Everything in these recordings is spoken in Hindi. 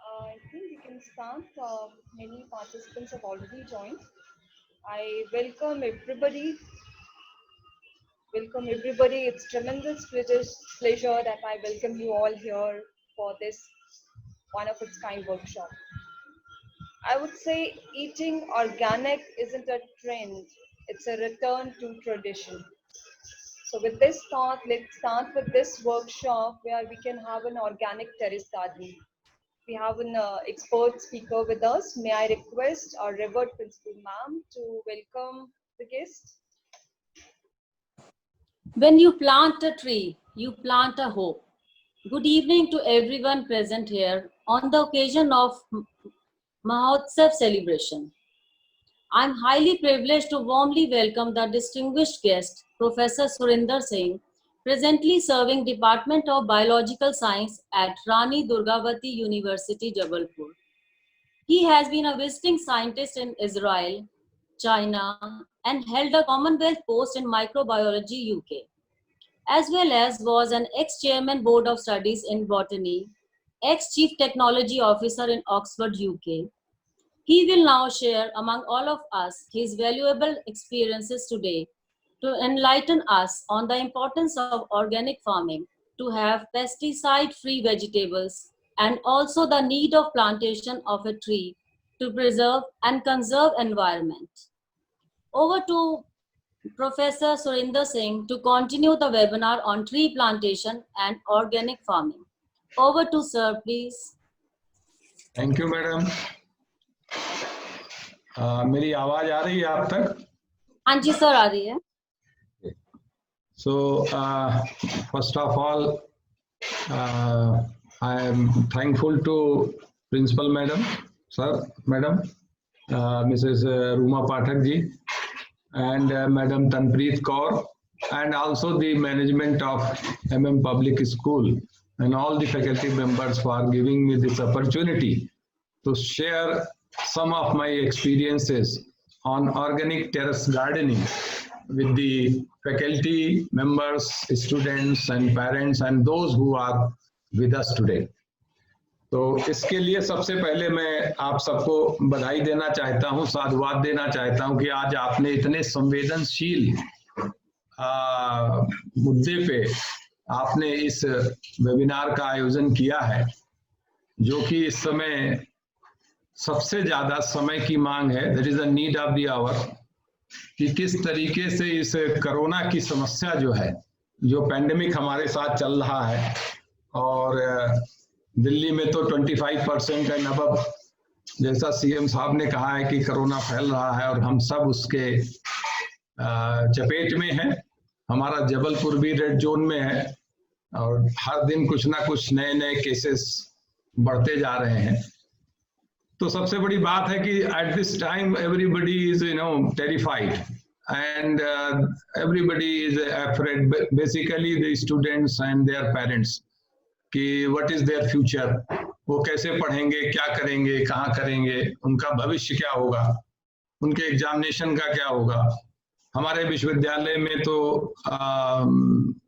I think we can start. Many participants have already joined. I welcome everybody. Welcome everybody. It's tremendous pleasure that I welcome you all here for this one of its kind workshop. I would say eating organic isn't a trend, it's a return to tradition. So, with this thought, let's start with this workshop where we can have an organic terrace garden. We have an expert speaker with us. May I request our revered principal ma'am to welcome the guest? When you plant a tree, you plant a hope. Good evening to everyone present here on the occasion of Mahotsav celebration. I am highly privileged to warmly welcome the distinguished guest, Professor Surinder Singh, presently serving Department of Biological Science at Rani Durgavati University, Jabalpur. He has been a visiting scientist in Israel, China, and held a Commonwealth post in microbiology UK, as well as was an ex-chairman board of studies in botany, ex-chief technology officer in Oxford, UK. He will now share among all of us his valuable experiences today to enlighten us on the importance of organic farming, to have pesticide-free vegetables, and also the need of plantation of a tree to preserve and conserve environment. Over to Professor Surinder Singh to continue the webinar on tree plantation and organic farming. Over to sir, please. Thank you, madam. मेरी आवाज आ रही है आप तक? हाँ जी सर, आ रही है. So first of all, I am thankful to Principal Madam, Sir, Madam, Mrs. Ruma Pathak ji, and Madam Tanpreet Kaur, and also the management of MM Public School and all the faculty members for giving me this opportunity to share some of my experiences on organic terrace gardening with the faculty members, students and parents and those who are with us today. तो इसके लिए सबसे पहले मैं आप सबको बधाई देना चाहता हूं, साधुवाद देना चाहता हूं कि आज आपने इतने संवेदनशील मुद्दे पे आपने इस वेबिनार का आयोजन किया है, जो कि इस समय सबसे ज्यादा समय की मांग है. That is the need of the hour, कि किस तरीके से इस कोरोना की समस्या जो है, जो पैंडेमिक हमारे साथ चल रहा है, और दिल्ली में तो 25% एंड अबव, जैसा सीएम साहब ने कहा है कि कोरोना फैल रहा है और हम सब उसके चपेट में हैं. हमारा जबलपुर भी रेड जोन में है और हर दिन कुछ ना कुछ नए नए केसेस बढ़ते जा रहे हैं। तो सबसे बड़ी बात है कि at this time everybody is terrified and everybody is afraid, basically the students and their parents, कि व्हाट इज देयर फ्यूचर, वो कैसे पढ़ेंगे, क्या करेंगे, कहाँ करेंगे, उनका भविष्य क्या होगा, उनके एग्जामिनेशन का क्या होगा। हमारे विश्वविद्यालय में तो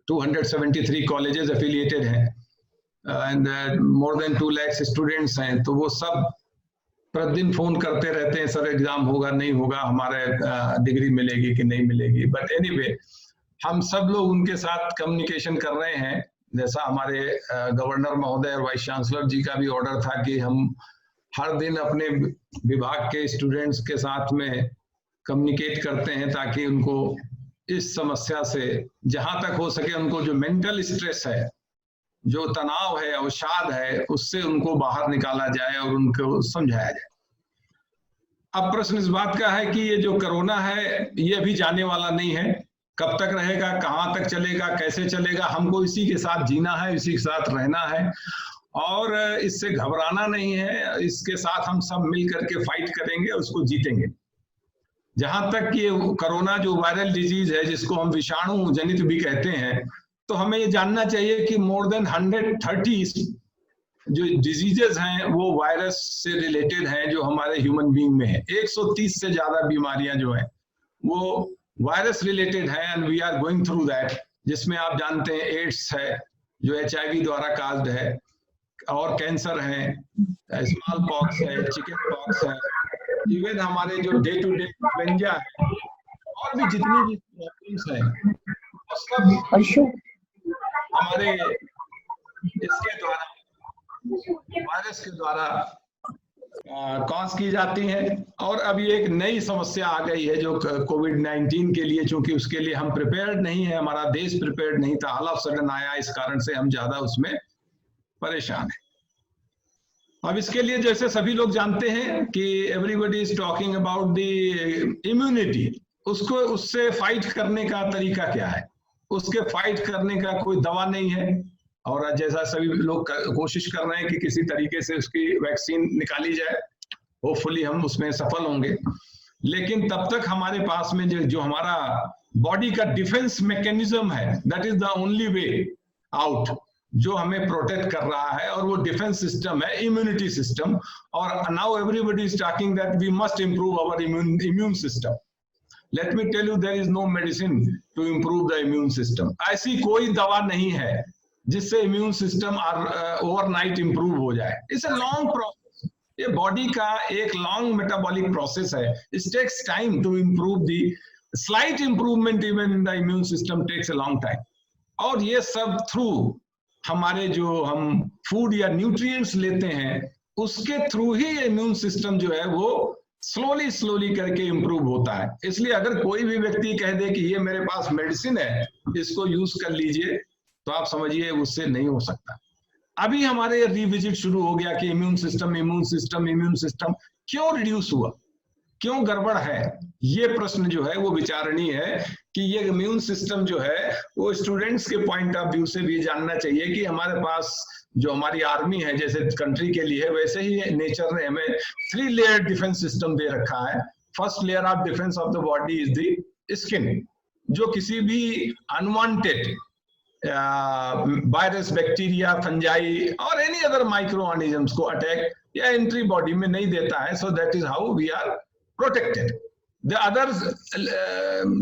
273 कॉलेजेस एफिलिएटेड हैं and more than 2 lakh students हैं। तो वो सब प्रतिदिन फोन करते रहते हैं, सर एग्जाम होगा नहीं होगा, हमारे डिग्री मिलेगी कि नहीं मिलेगी। बट एनीवे, हम सब लोग उनके साथ कम्युनिकेशन कर रहे हैं। जैसा हमारे गवर्नर महोदय और वाइस चांसलर जी का भी ऑर्डर था कि हम हर दिन अपने विभाग के स्टूडेंट्स के साथ में कम्युनिकेट करते हैं, ताकि उनको इस समस्या से जहां तक हो सके उनको जो मेंटल स्ट्रेस है, जो तनाव है, अवसाद है, उससे उनको बाहर निकाला जाए और उनको समझाया जाए। अब प्रश्न इस बात का है कि ये जो कोरोना है ये अभी जाने वाला नहीं है, कब तक रहेगा, कहाँ तक चलेगा, कैसे चलेगा, हमको इसी के साथ जीना है, इसी के साथ रहना है और इससे घबराना नहीं है। इसके साथ हम सब मिल करके फाइट करेंगे, उसको जीतेंगे। जहां तक ये कोरोना जो वायरल डिजीज है, जिसको हम विषाणु जनित भी कहते हैं, तो हमें ये जानना चाहिए कि मोर देन 130 जो डिजीजेस हैं वो वायरस से रिलेटेड हैं, जो हमारे ह्यूमन बीइंग में है। 130 से ज्यादा बीमारियां जो हैं वो वायरस रिलेटेड हैं and we are going through that, जिसमें आप जानते हैं एड्स है जो HIV द्वारा काज्ड है, और कैंसर है, स्मॉल पॉक्स है, चिकन पॉक्स है, इवन हमारे जो डे टू डे इन्फ्लुएंजा है, और भी जितनी भी प्रॉब्लम्स हैं सब हमारे इसके द्वारा, वायरस के द्वारा कॉज की जाती हैं। और अब ये एक नई समस्या आ गई है जो कोविड-19 के लिए, चूंकि उसके लिए हम प्रिपेयर्ड नहीं है, हमारा देश प्रिपेयर्ड नहीं था, ऑल ऑफ सडन आया, इस कारण से हम ज्यादा उसमें परेशान हैं। अब इसके लिए जैसे सभी लोग जानते हैं कि everybody is talking about the immunity, उसको उससे फाइट करने का तरीका क्या है, उसके फाइट करने का कोई दवा नहीं है, और जैसा सभी लोग कोशिश कर रहे हैं कि किसी तरीके से उसकी वैक्सीन निकाली जाए, होपफुली हम उसमें सफल होंगे। लेकिन तब तक हमारे पास में जो हमारा बॉडी का डिफेंस मैकेनिज्म है, that is the only way out, जो हमें प्रोटेक्ट कर रहा है, और वो डिफेंस सिस्टम है, इम्यूनिटी सिस्टम। और now everybody is talking that we must improve our immune system. Let me tell you, there is no medicine to improve the immune system. ऐसी कोई दवा नहीं है जिससे इम्यून सिस्टम ओवरनाइट इंप्रूव हो जाए। इट्स अ लॉन्ग प्रोसेस, ये बॉडी का एक लॉन्ग मेटाबॉलिक प्रोसेस है। It takes time to improve the slight improvement even in the immune system takes a long time. और ये सब थ्रू हमारे जो हम फूड या न्यूट्रिएंट्स लेते हैं, उसके थ्रू ही इम्यून सिस्टम जो है वो स्लोली करके इंप्रूव होता है। इसलिए अगर कोई भी व्यक्ति कह दे कि ये मेरे पास मेडिसिन है, इसको यूज कर लीजिए, तो आप समझिए उससे नहीं हो सकता। अभी हमारे रिविजिट शुरू हो गया कि इम्यून सिस्टम क्यों रिड्यूस हुआ, क्यों गड़बड़ है। ये प्रश्न जो है वो विचारणीय है कि ये इम्यून सिस्टम जो है वो स्टूडेंट्स के पॉइंट ऑफ व्यू से भी जानना चाहिए कि हमारे पास जो हमारी आर्मी है, जैसे कंट्री के लिए, वैसे ही नेचर ने हमें 3 लेयर डिफेंस सिस्टम दे रखा है। First layer of defence of the body is the skin, जो किसी भी अनवांटेड वायरस, बैक्टीरिया, फंजाई और एनी अदर माइक्रो ऑर्गेनिजम्स को अटैक या एंट्री बॉडी में नहीं देता है। So that is how we are protected. The other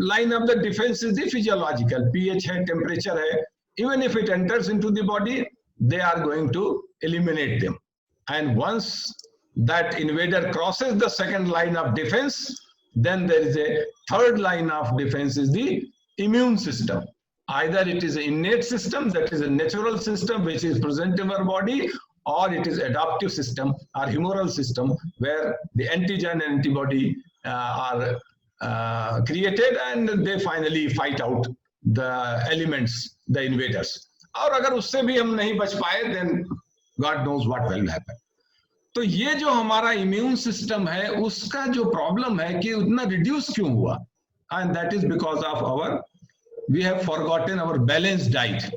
line of the defence is the physiological, pH है, टेम्परेचर है, even if it enters into the body they are going to eliminate them. And once that invader crosses the second line of defense, then there is a third line of defense is the immune system. Either it is an innate system, that is a natural system which is present in our body, or it is adaptive system or humoral system where the antigen and antibody are created and they finally fight out the elements, the invaders. और अगर उससे भी हम नहीं बच पाए, then God knows what will happen. तो ये जो हमारा इम्यून सिस्टम है, उसका जो प्रॉब्लम है कि उतना रिड्यूस क्यों हुआ, and that is because of we have forgotten our balanced diet.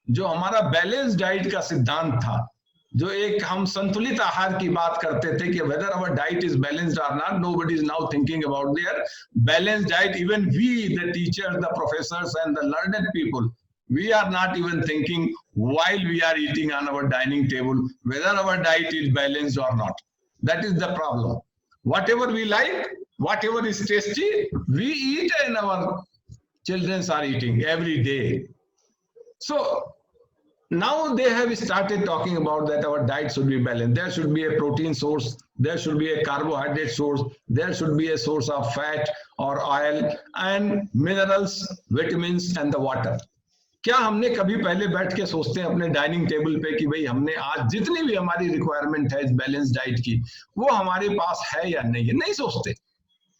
जो हमारा बैलेंस डाइट का सिद्धांत था, जो एक हम संतुलित आहार की बात करते थे कि whether our diet is balanced और not, nobody is now thinking about their balanced diet. Even we the teachers, the professors and the learned people, we are not even thinking while we are eating on our dining table whether our diet is balanced or not. That is the problem. Whatever we like, whatever is tasty, we eat and our children are eating every day. So now they have started talking about that our diet should be balanced. There should be a protein source, there should be a carbohydrate source, there should be a source of fat or oil and minerals, vitamins and the water. क्या हमने कभी पहले बैठ के सोचते हैं अपने डाइनिंग टेबल पे कि भाई हमने आज जितनी भी हमारी रिक्वायरमेंट है इस बैलेंस डाइट की, वो हमारे पास है या नहीं है? नहीं सोचते.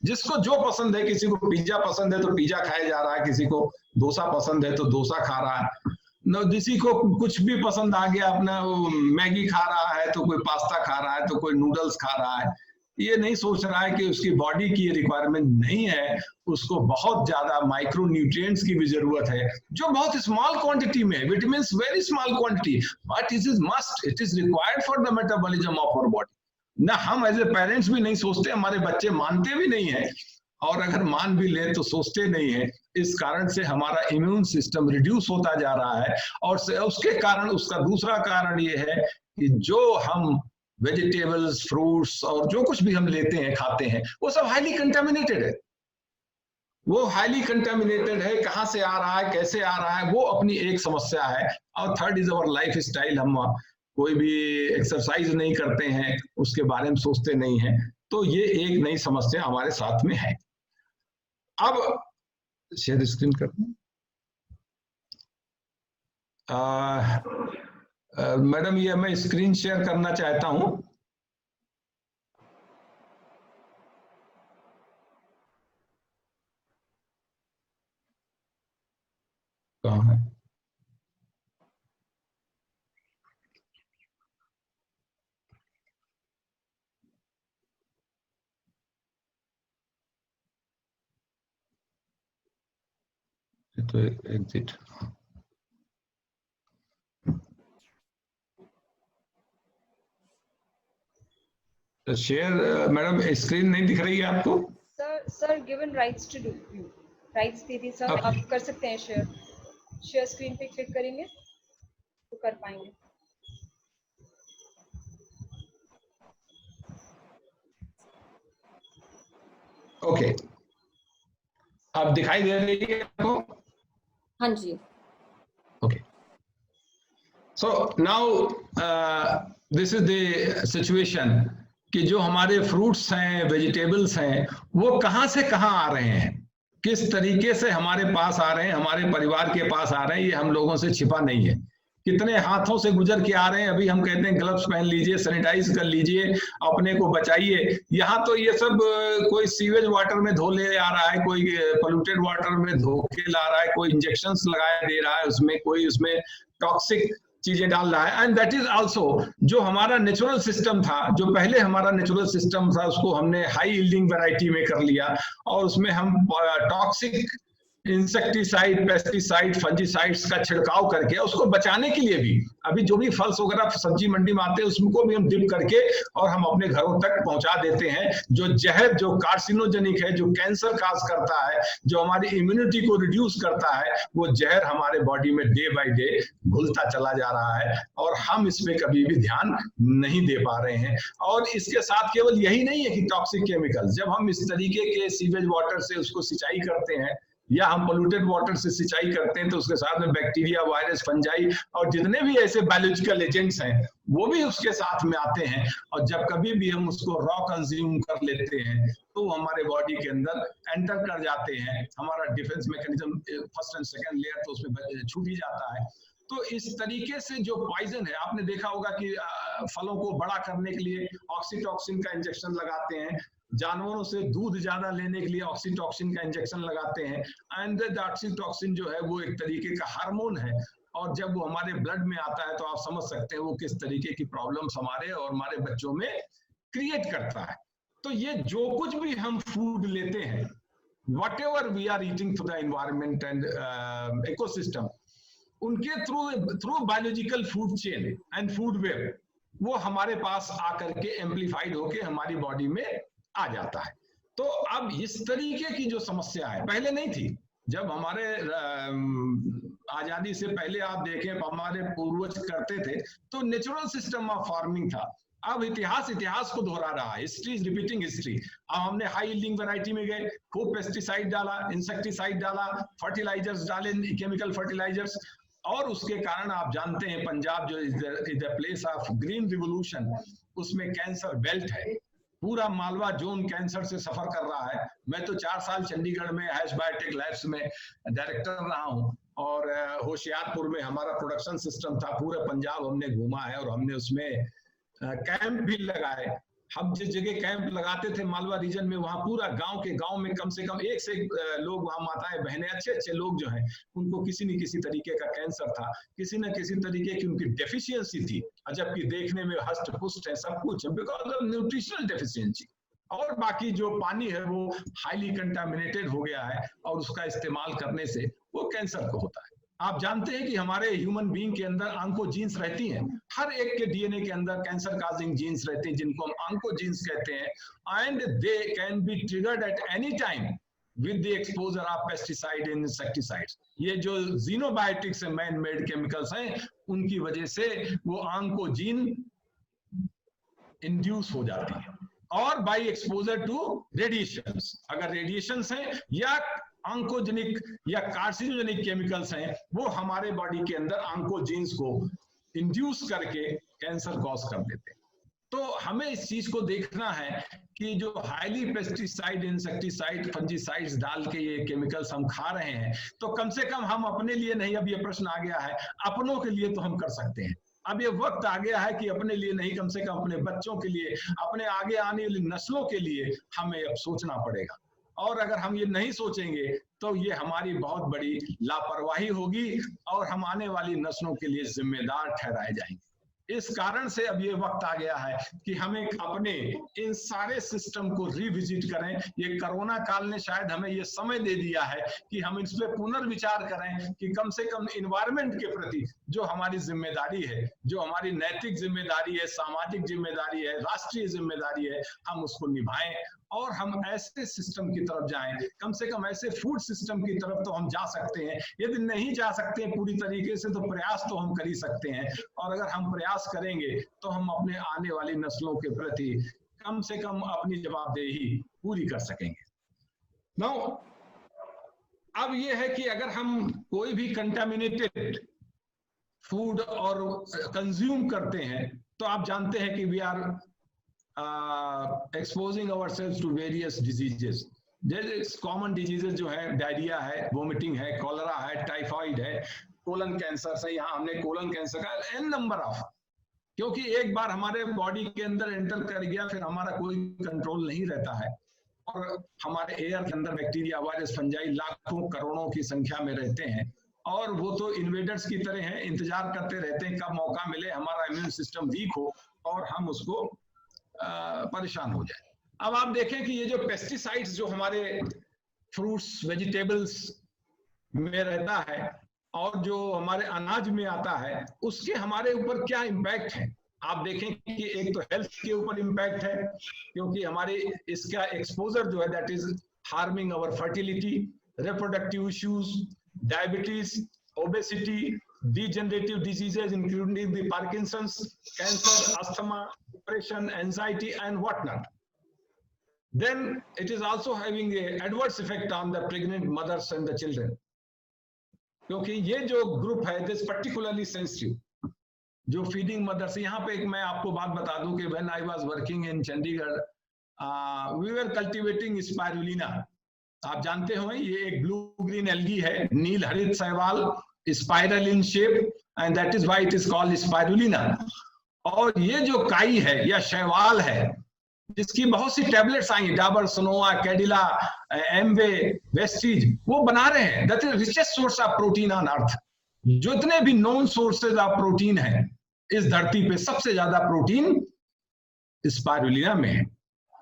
जिसको जो पसंद है, किसी को पिज्जा पसंद है तो पिज्जा खाया जा रहा है, किसी को डोसा पसंद है तो डोसा खा रहा है, न किसी को कुछ भी पसंद आ गया, अपना मैगी खा रहा है तो कोई पास्ता खा रहा है तो कोई नूडल्स खा रहा है. ये नहीं सोच रहा है कि उसकी बॉडी की रिक्वायरमेंट नहीं है, उसको बहुत ज्यादा माइक्रो न्यूट्रिएंट्स की भी जरूरत है, जो बहुत स्मॉल क्वांटिटी में, vitamin very small quantity, but it is must, it is required for the metabolism of our body. ना हम एज ए पेरेंट्स भी नहीं सोचते, हमारे बच्चे मानते भी नहीं है, और अगर मान भी ले तो सोचते नहीं है. इस कारण से हमारा इम्यून सिस्टम रिड्यूस होता जा रहा है, और उसके कारण, उसका दूसरा कारण ये है कि जो हम वेजिटेबल्स, फ्रूट्स और जो कुछ भी हम लेते हैं, खाते हैं, वो सब हाईली कंटामिनेटेड है. वो हाईली कंटामिनेटेड है. कहाँ से आ रहा है, कैसे आ रहा है, वो अपनी एक समस्या है. और third is our life style. हम कोई भी एक्सरसाइज नहीं करते हैं, उसके बारे में सोचते नहीं हैं, तो ये एक नई समस्या हमारे साथ में है. अब शेयर स्क्रीन करते हैं. मैडम ये मैं स्क्रीन शेयर करना चाहता हूं. कहाँ है? तो एग्जिट. शेयर मैडम स्क्रीन नहीं दिख रही है आपको? Sir given rights to do you, rights दे दी सर. आप कर सकते हैं शेयर. शेयर स्क्रीन पे क्लिक करेंगे तो कर पाएंगे. ओके, अब दिखाई दे रही है आपको? हाँ जी. Okay, so now this is the situation कि जो हमारे फ्रूट्स हैं, वेजिटेबल्स हैं, वो कहाँ से कहाँ आ रहे हैं, किस तरीके से हमारे पास आ रहे हैं, हमारे परिवार के पास आ रहे हैं, ये हम लोगों से छिपा नहीं है. कितने हाथों से गुजर के आ रहे हैं. अभी हम कहते हैं ग्लव्स पहन लीजिए, सैनिटाइज कर लीजिए, अपने को बचाइए. यहाँ तो ये सब कोई सीवेज वाटर में धो ले आ रहा है, कोई पोल्यूटेड वाटर में धो के ला रहा है, कोई इंजेक्शंस लगा दे रहा है उसमें, कोई उसमें टॉक्सिक चीजें डाल रहा है. एंड दैट इज आल्सो जो हमारा नेचुरल सिस्टम था, जो पहले हमारा नेचुरल सिस्टम था, उसको हमने हाई यील्डिंग वैरायटी में कर लिया, और उसमें हम टॉक्सिक इंसेक्टिसाइड, पेस्टिसाइड, फंजीसाइड्स का छिड़काव करके उसको बचाने के लिए भी अभी जो भी फल्स वगैरह सब्जी मंडी में आते हैं उसको भी हम डिप करके और हम अपने घरों तक पहुंचा देते हैं. जो जहर, जो कार्सिनोजेनिक है, जो कैंसर काज करता है, जो हमारी इम्यूनिटी को रिड्यूस करता है, वो जहर हमारे बॉडी में डे बाय डे घुलता चला जा रहा है, और हम इस पे कभी भी ध्यान नहीं दे पा रहे हैं. और इसके साथ केवल यही नहीं है कि टॉक्सिक केमिकल, जब हम इस तरीके के सीवेज वाटर से उसको सिंचाई करते हैं या हम पोल्यूटेड वाटर से सिंचाई करते हैं, तो उसके साथ में बैक्टीरिया, वायरस, फंजाई और जितने भी ऐसे बायोलॉजिकल एजेंट्स हैं वो भी उसके साथ में आते हैं. और जब कभी भी हम उसको रॉ कंज्यूम कर लेते हैं तो हमारे बॉडी के अंदर एंटर कर जाते हैं. हमारा defence mechanism first and second layer तो उसमें छूट ही जाता है. तो इस तरीके से जो पॉइजन है, आपने देखा होगा कि फलों को बड़ा करने के लिए ऑक्सीटॉक्सिन का इंजेक्शन लगाते हैं, जानवरों से दूध ज्यादा लेने के लिए ऑक्सीटॉक्सिन का इंजेक्शन लगाते हैं. एंड द ऑक्सीटॉक्सिन जो है वो एक तरीके का हार्मोन है, और जब वो हमारे ब्लड में आता है तो आप समझ सकते हैं वो किस तरीके की प्रॉब्लम्स हमारे और हमारे बच्चों में क्रिएट करता है. तो ये जो कुछ भी हम फूड लेते हैं, whatever we are eating to the environment and ecosystem, उनके through biological food chain and food web वो हमारे पास आकर के एम्पलीफाइड होके हमारी बॉडी में आ जाता है। तो अब इस तरीके की जो समस्या है पहले नहीं थी। जब हमारे आजादी से पहले आप देखें हमारे पूर्वज करते थे तो नेचुरल सिस्टम ऑफ फार्मिंग था। अब इतिहास को दोहरा रहा है, हिस्ट्री इज रिपीटिंग हिस्ट्री। अब हमने हाई यील्डिंग वैरायटी में गए, खूब पेस्टिसाइड डाला, इंसेक्टिसाइड डाला, फर्टिलाइजर्स डाले, केमिकल फर्टिलाइजर्स, और उसके कारण आप जानते हैं पंजाब जो is the place of green revolution, उसमें कैंसर बेल्ट है, पूरा मालवा जोन कैंसर से सफर कर रहा है। मैं तो 4 साल चंडीगढ़ में हैश बायोटेक लैब्स में डायरेक्टर रहा हूं, और होशियारपुर में हमारा प्रोडक्शन सिस्टम था। पूरे पंजाब हमने घूमा है और हमने उसमें कैंप भी लगाए। हम जिस जगह कैंप लगाते थे मालवा रीजन में, वहां पूरा गांव के गांव में कम से कम 1 से 1 लोग, वहां माताएं बहनें, अच्छे लोग जो हैं, उनको किसी न किसी तरीके का कैंसर था, किसी न किसी तरीके की उनकी डेफिशिएंसी थी, जबकि देखने में हष्ट पुष्ट है सब कुछ, बिकॉज ऑफ न्यूट्रिशनल डेफिशिएंसी। और बाकी जो पानी है वो हाईली कंटामिनेटेड हो गया है, और उसका इस्तेमाल करने से वो कैंसर को होता है। आप जानते हैं कि हमारे ह्यूमन बीइंग के अंदर ऑन्कोजीन्स रहती हैं, हर एक के डीएनए के अंदर कैंसर काजिंग जीन्स रहते हैं, जिनको हम ऑन्कोजीन्स कहते हैं, and they can be triggered at any time with the exposure of pesticide and insecticides. ये जो जीनोबायोटिक्स है, मैन मेड केमिकल्स हैं, उनकी वजह से वो ऑन्कोजीन इंड्यूस हो जाती है। और बाई एक्सपोजर टू रेडिएशंस, अगर रेडिएशंस हैं या ऑन्कोजेनिक या कार्सिनोजेनिक केमिकल्स हैं, वो हमारे बॉडी के अंदर ऑन्कोजीन्स को इंड्यूस करके कैंसर कॉज कर देते हैं। तो हमें इस चीज को देखना है कि जो हाईली पेस्टिसाइड, इंसेक्टिसाइड, फंजीसाइड्स डाल के ये केमिकल्स हम खा रहे हैं, तो कम से कम हम अपने लिए नहीं, अब ये प्रश्न आ गया है, अपनों के लिए तो हम कर सकते हैं। अब ये वक्त आ गया है कि अपने लिए नहीं, कम से कम अपने बच्चों के लिए, अपने आगे आने वाली नस्लों के लिए हमें अब सोचना पड़ेगा। और अगर हम ये नहीं सोचेंगे तो ये हमारी बहुत बड़ी लापरवाही होगी और हम आने वाली नस्लों के लिए जिम्मेदार ठहराए जाएंगे। इस कारण से अब ये वक्त आ गया है कि हमें अपने इन सारे सिस्टम को रिविजिट करें। ये कोरोना काल ने शायद हमें ये समय दे दिया है कि हम इस पर पुनर्विचार करें कि कम से कम इन्वायरमेंट के प्रति जो हमारी जिम्मेदारी है, जो हमारी नैतिक जिम्मेदारी है, सामाजिक जिम्मेदारी है, राष्ट्रीय जिम्मेदारी है, हम उसको निभाएं और हम ऐसे सिस्टम की तरफ जाएं, कम से कम ऐसे फूड सिस्टम की तरफ तो हम जा सकते हैं। यदि नहीं जा सकते हैं पूरी तरीके से तो प्रयास तो हम कर ही सकते हैं, और अगर हम प्रयास करेंगे तो हम अपने आने वाली नस्लों के प्रति कम से कम अपनी जवाबदेही पूरी कर सकेंगे। नाउ अब ये है कि अगर हम कोई भी कंटामिनेटेड फूड और कंज्यूम करते हैं तो आप जानते हैं कि we are exposing ourselves to various diseases. There common diseases जो है, डायरिया है, वोमिटिंग है, कॉलरा है, टाइफाइड है, कोलन कैंसर है। यहाँ हमने कोलन कैंसर का n नंबर ऑफ, क्योंकि एक बार हमारे बॉडी के अंदर एंटर कर गया फिर हमारा कोई कंट्रोल नहीं रहता है, और हमारे एयर के अंदर बैक्टीरिया, वायरस, फंजाई लाखों करोड़ों की संख्या में रहते हैं, और वो तो इन्वेडर्स की तरह हैं, इंतजार करते रहते हैं कब मौका मिले हमारा इम्यून सिस्टम वीक हो और हम उसको परेशान हो जाए। अब आप देखें कि ये जो पेस्टिसाइड्स जो हमारे फ्रूट्स, वेजिटेबल्स में रहता है और जो हमारे अनाज में आता है, उसके हमारे ऊपर क्या इम्पैक्ट है। आप देखें कि एक तो हेल्थ के ऊपर इम्पैक्ट है, क्योंकि हमारे इसका एक्सपोजर जो है that is harming our fertility, reproductive issues, diabetes, obesity, degenerative diseases including the Parkinson's, cancer, asthma, depression, anxiety and whatnot. Then it is also having a adverse effect on the pregnant mothers and the children. क्योंकि ये जो ग्रुप है this particularly sensitive, जो फीडिंग मदर्स, यहाँ पे एक मैं आपको बात बता दूं कि when I was working in Chandigarh, we were cultivating spirulina. आप जानते हो ये एक ब्लू ग्रीन एल्गी है, नील हरित शैवाल, spiral in shape, and that is why it is called spirulina. और ये जो काई है या शैवाल है, जिसकी बहुत सी टैबलेट्स आई, डाबर, सनोआ, कैडिला, एम्वे, वेस्टीज, वो बना रहे हैं। That is richest source of protein on earth. जितने भी नॉन सोर्सेज ऑफ प्रोटीन है इस धरती पे, सबसे ज्यादा प्रोटीन स्पाइरुलिना में है।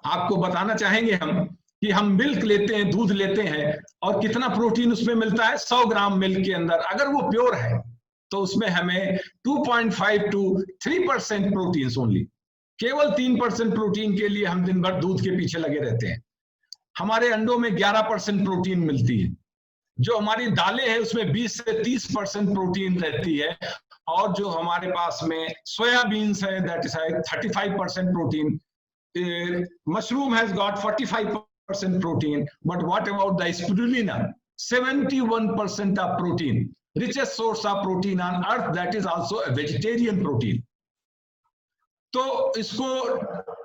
आपको बताना चाहेंगे हम कि हम मिल्क लेते हैं, दूध लेते हैं, और कितना प्रोटीन उसमें मिलता है। 100 ग्राम मिल्क के अंदर अगर वो प्योर है, तो उसमें हमें 2.5 to 3% प्रोटीन ओनली, केवल 3% प्रोटीन के लिए हम दिन भर दूध के पीछे लगे रहते हैं। हमारे अंडों में 11% प्रोटीन मिलती है, जो हमारी दालें हैं उसमें 20 से 30% प्रोटीन रहती है, और जो हमारे पास में सोयाबीन्स है that is 35% protein, mushroom has got 45% protein, but what about the spirulina, 71% of protein, richest source of protein on earth, that is also a vegetarian protein. तो इसको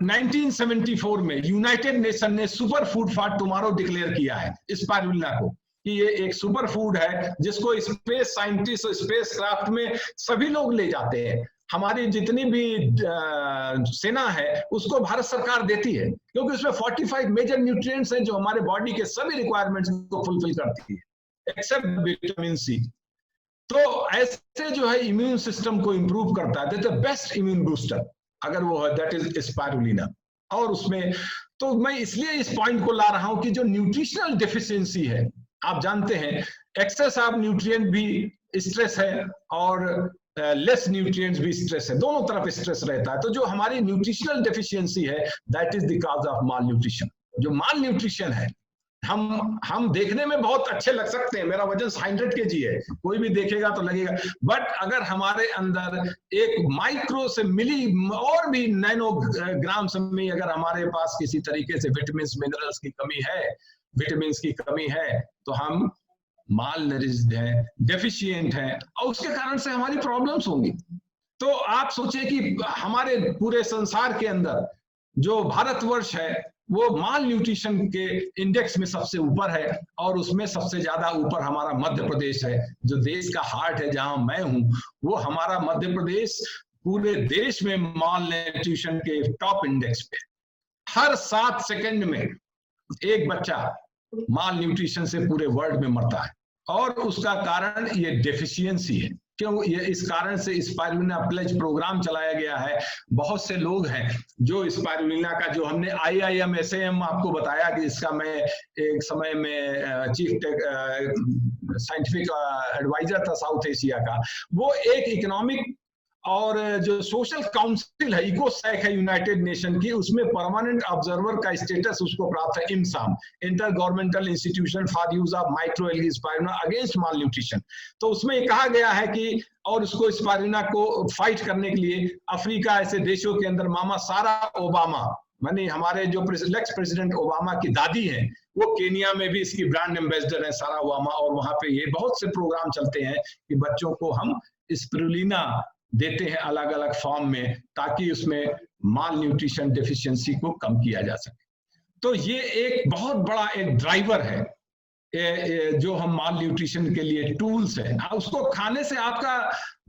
1974 में यूनाइटेड नेशन ने super food for tomorrow declare किया है स्पाइरुलिना को, कि ये एक सुपर फूड है जिसको स्पेस साइंटिस्ट और स्पेस क्राफ्ट में सभी लोग ले जाते हैं। हमारी जितनी भी सेना है उसको भारत सरकार देती है, क्योंकि उसमें 45 मेजर न्यूट्रिएंट्स हैं जो हमारे बॉडी के सभी रिक्वायरमेंट्स को फुलफिल करती है, एक्सेप्ट विटामिन सी। तो ऐसे जो है इम्यून सिस्टम को इंप्रूव करता है, that is the best immune booster अगर वो है, दैट इज स्पाइरुलिना। और उसमें तो मैं इसलिए इस पॉइंट को ला रहा हूं कि जो न्यूट्रिशनल डेफिशिएंसी है, आप जानते हैं एक्सेस ऑफ न्यूट्रिएंट भी स्ट्रेस है और लेस न्यूट्रिएंट्स भी स्ट्रेस है, दोनों तरफ स्ट्रेस रहता है। तो जो हमारी न्यूट्रिशनल डेफिशिएंसी है that is the cause of mall nutrition. जो माल न्यूट्रिशन है, हम देखने में बहुत अच्छे लग सकते हैं, मेरा वजन 100 kg है, कोई भी देखेगा तो लगेगा, बट अगर हमारे अंदर एक माइक्रो से मिली और भी नैनोग्राम में अगर हमारे पास किसी तरीके से विटामिन मिनरल्स की कमी है, विटामिन की कमी है, तो हम माल नरिश्ड है, डेफिशिएंट है, और उसके कारण से हमारी प्रॉब्लम्स होंगी। तो आप सोचिए कि हमारे पूरे संसार के अंदर जो भारतवर्ष है वो माल न्यूट्रिशन के इंडेक्स में सबसे ऊपर है, और उसमें सबसे ज्यादा ऊपर हमारा मध्य प्रदेश है, जो देश का हार्ट है, जहां मैं हूं, वो हमारा मध्य प्रदेश पूरे देश में माल न्यूट्रिशन के टॉप इंडेक्स पे। हर 7 सेकंड में एक बच्चा माल न्यूट्रिशन से पूरे वर्ल्ड में मरता है, और उसका कारण ये डेफिशिएंसी है। क्यों? ये इस कारण से स्पाइरुलिना प्लेज प्रोग्राम चलाया गया है। बहुत से लोग हैं जो स्पाइरुलिना का, जो हमने IIM SAM आपको बताया कि इसका मैं एक समय में चीफ साइंटिफिक एडवाइजर था साउथ एशिया का, वो एक इकोनॉमिक और जो सोशल काउंसिल है, इकोसैक है यूनाइटेड नेशन की, उसमें परमानेंट ऑब्जर्वर का स्टेटस उसको प्राप्त है, IMSAM, inter governmental institution for use of microalgae spirulina against mall nutrition. तो उसमें ये कहा गया है कि, और उसको स्पाइरुलिना को फाइट करने के लिए अफ्रीका ऐसे देशों के अंदर मामा सारा ओबामा, मानी हमारे जो एक्स प्रेसिडेंट ओबामा की दादी हैं, वो केनिया में भी इसकी ब्रांड एम्बेसडर है सारा ओबामा, और वहां पे ये बहुत से प्रोग्राम चलते हैं कि बच्चों को हम स्पिरुलिना देते हैं अलग अलग फॉर्म में, ताकि उसमें माल न्यूट्रिशन डेफिशिएंसी को कम किया जा सके। तो ये एक बहुत बड़ा एक ड्राइवर है जो हम माल न्यूट्रिशन के लिए टूल्स है। उसको खाने से आपका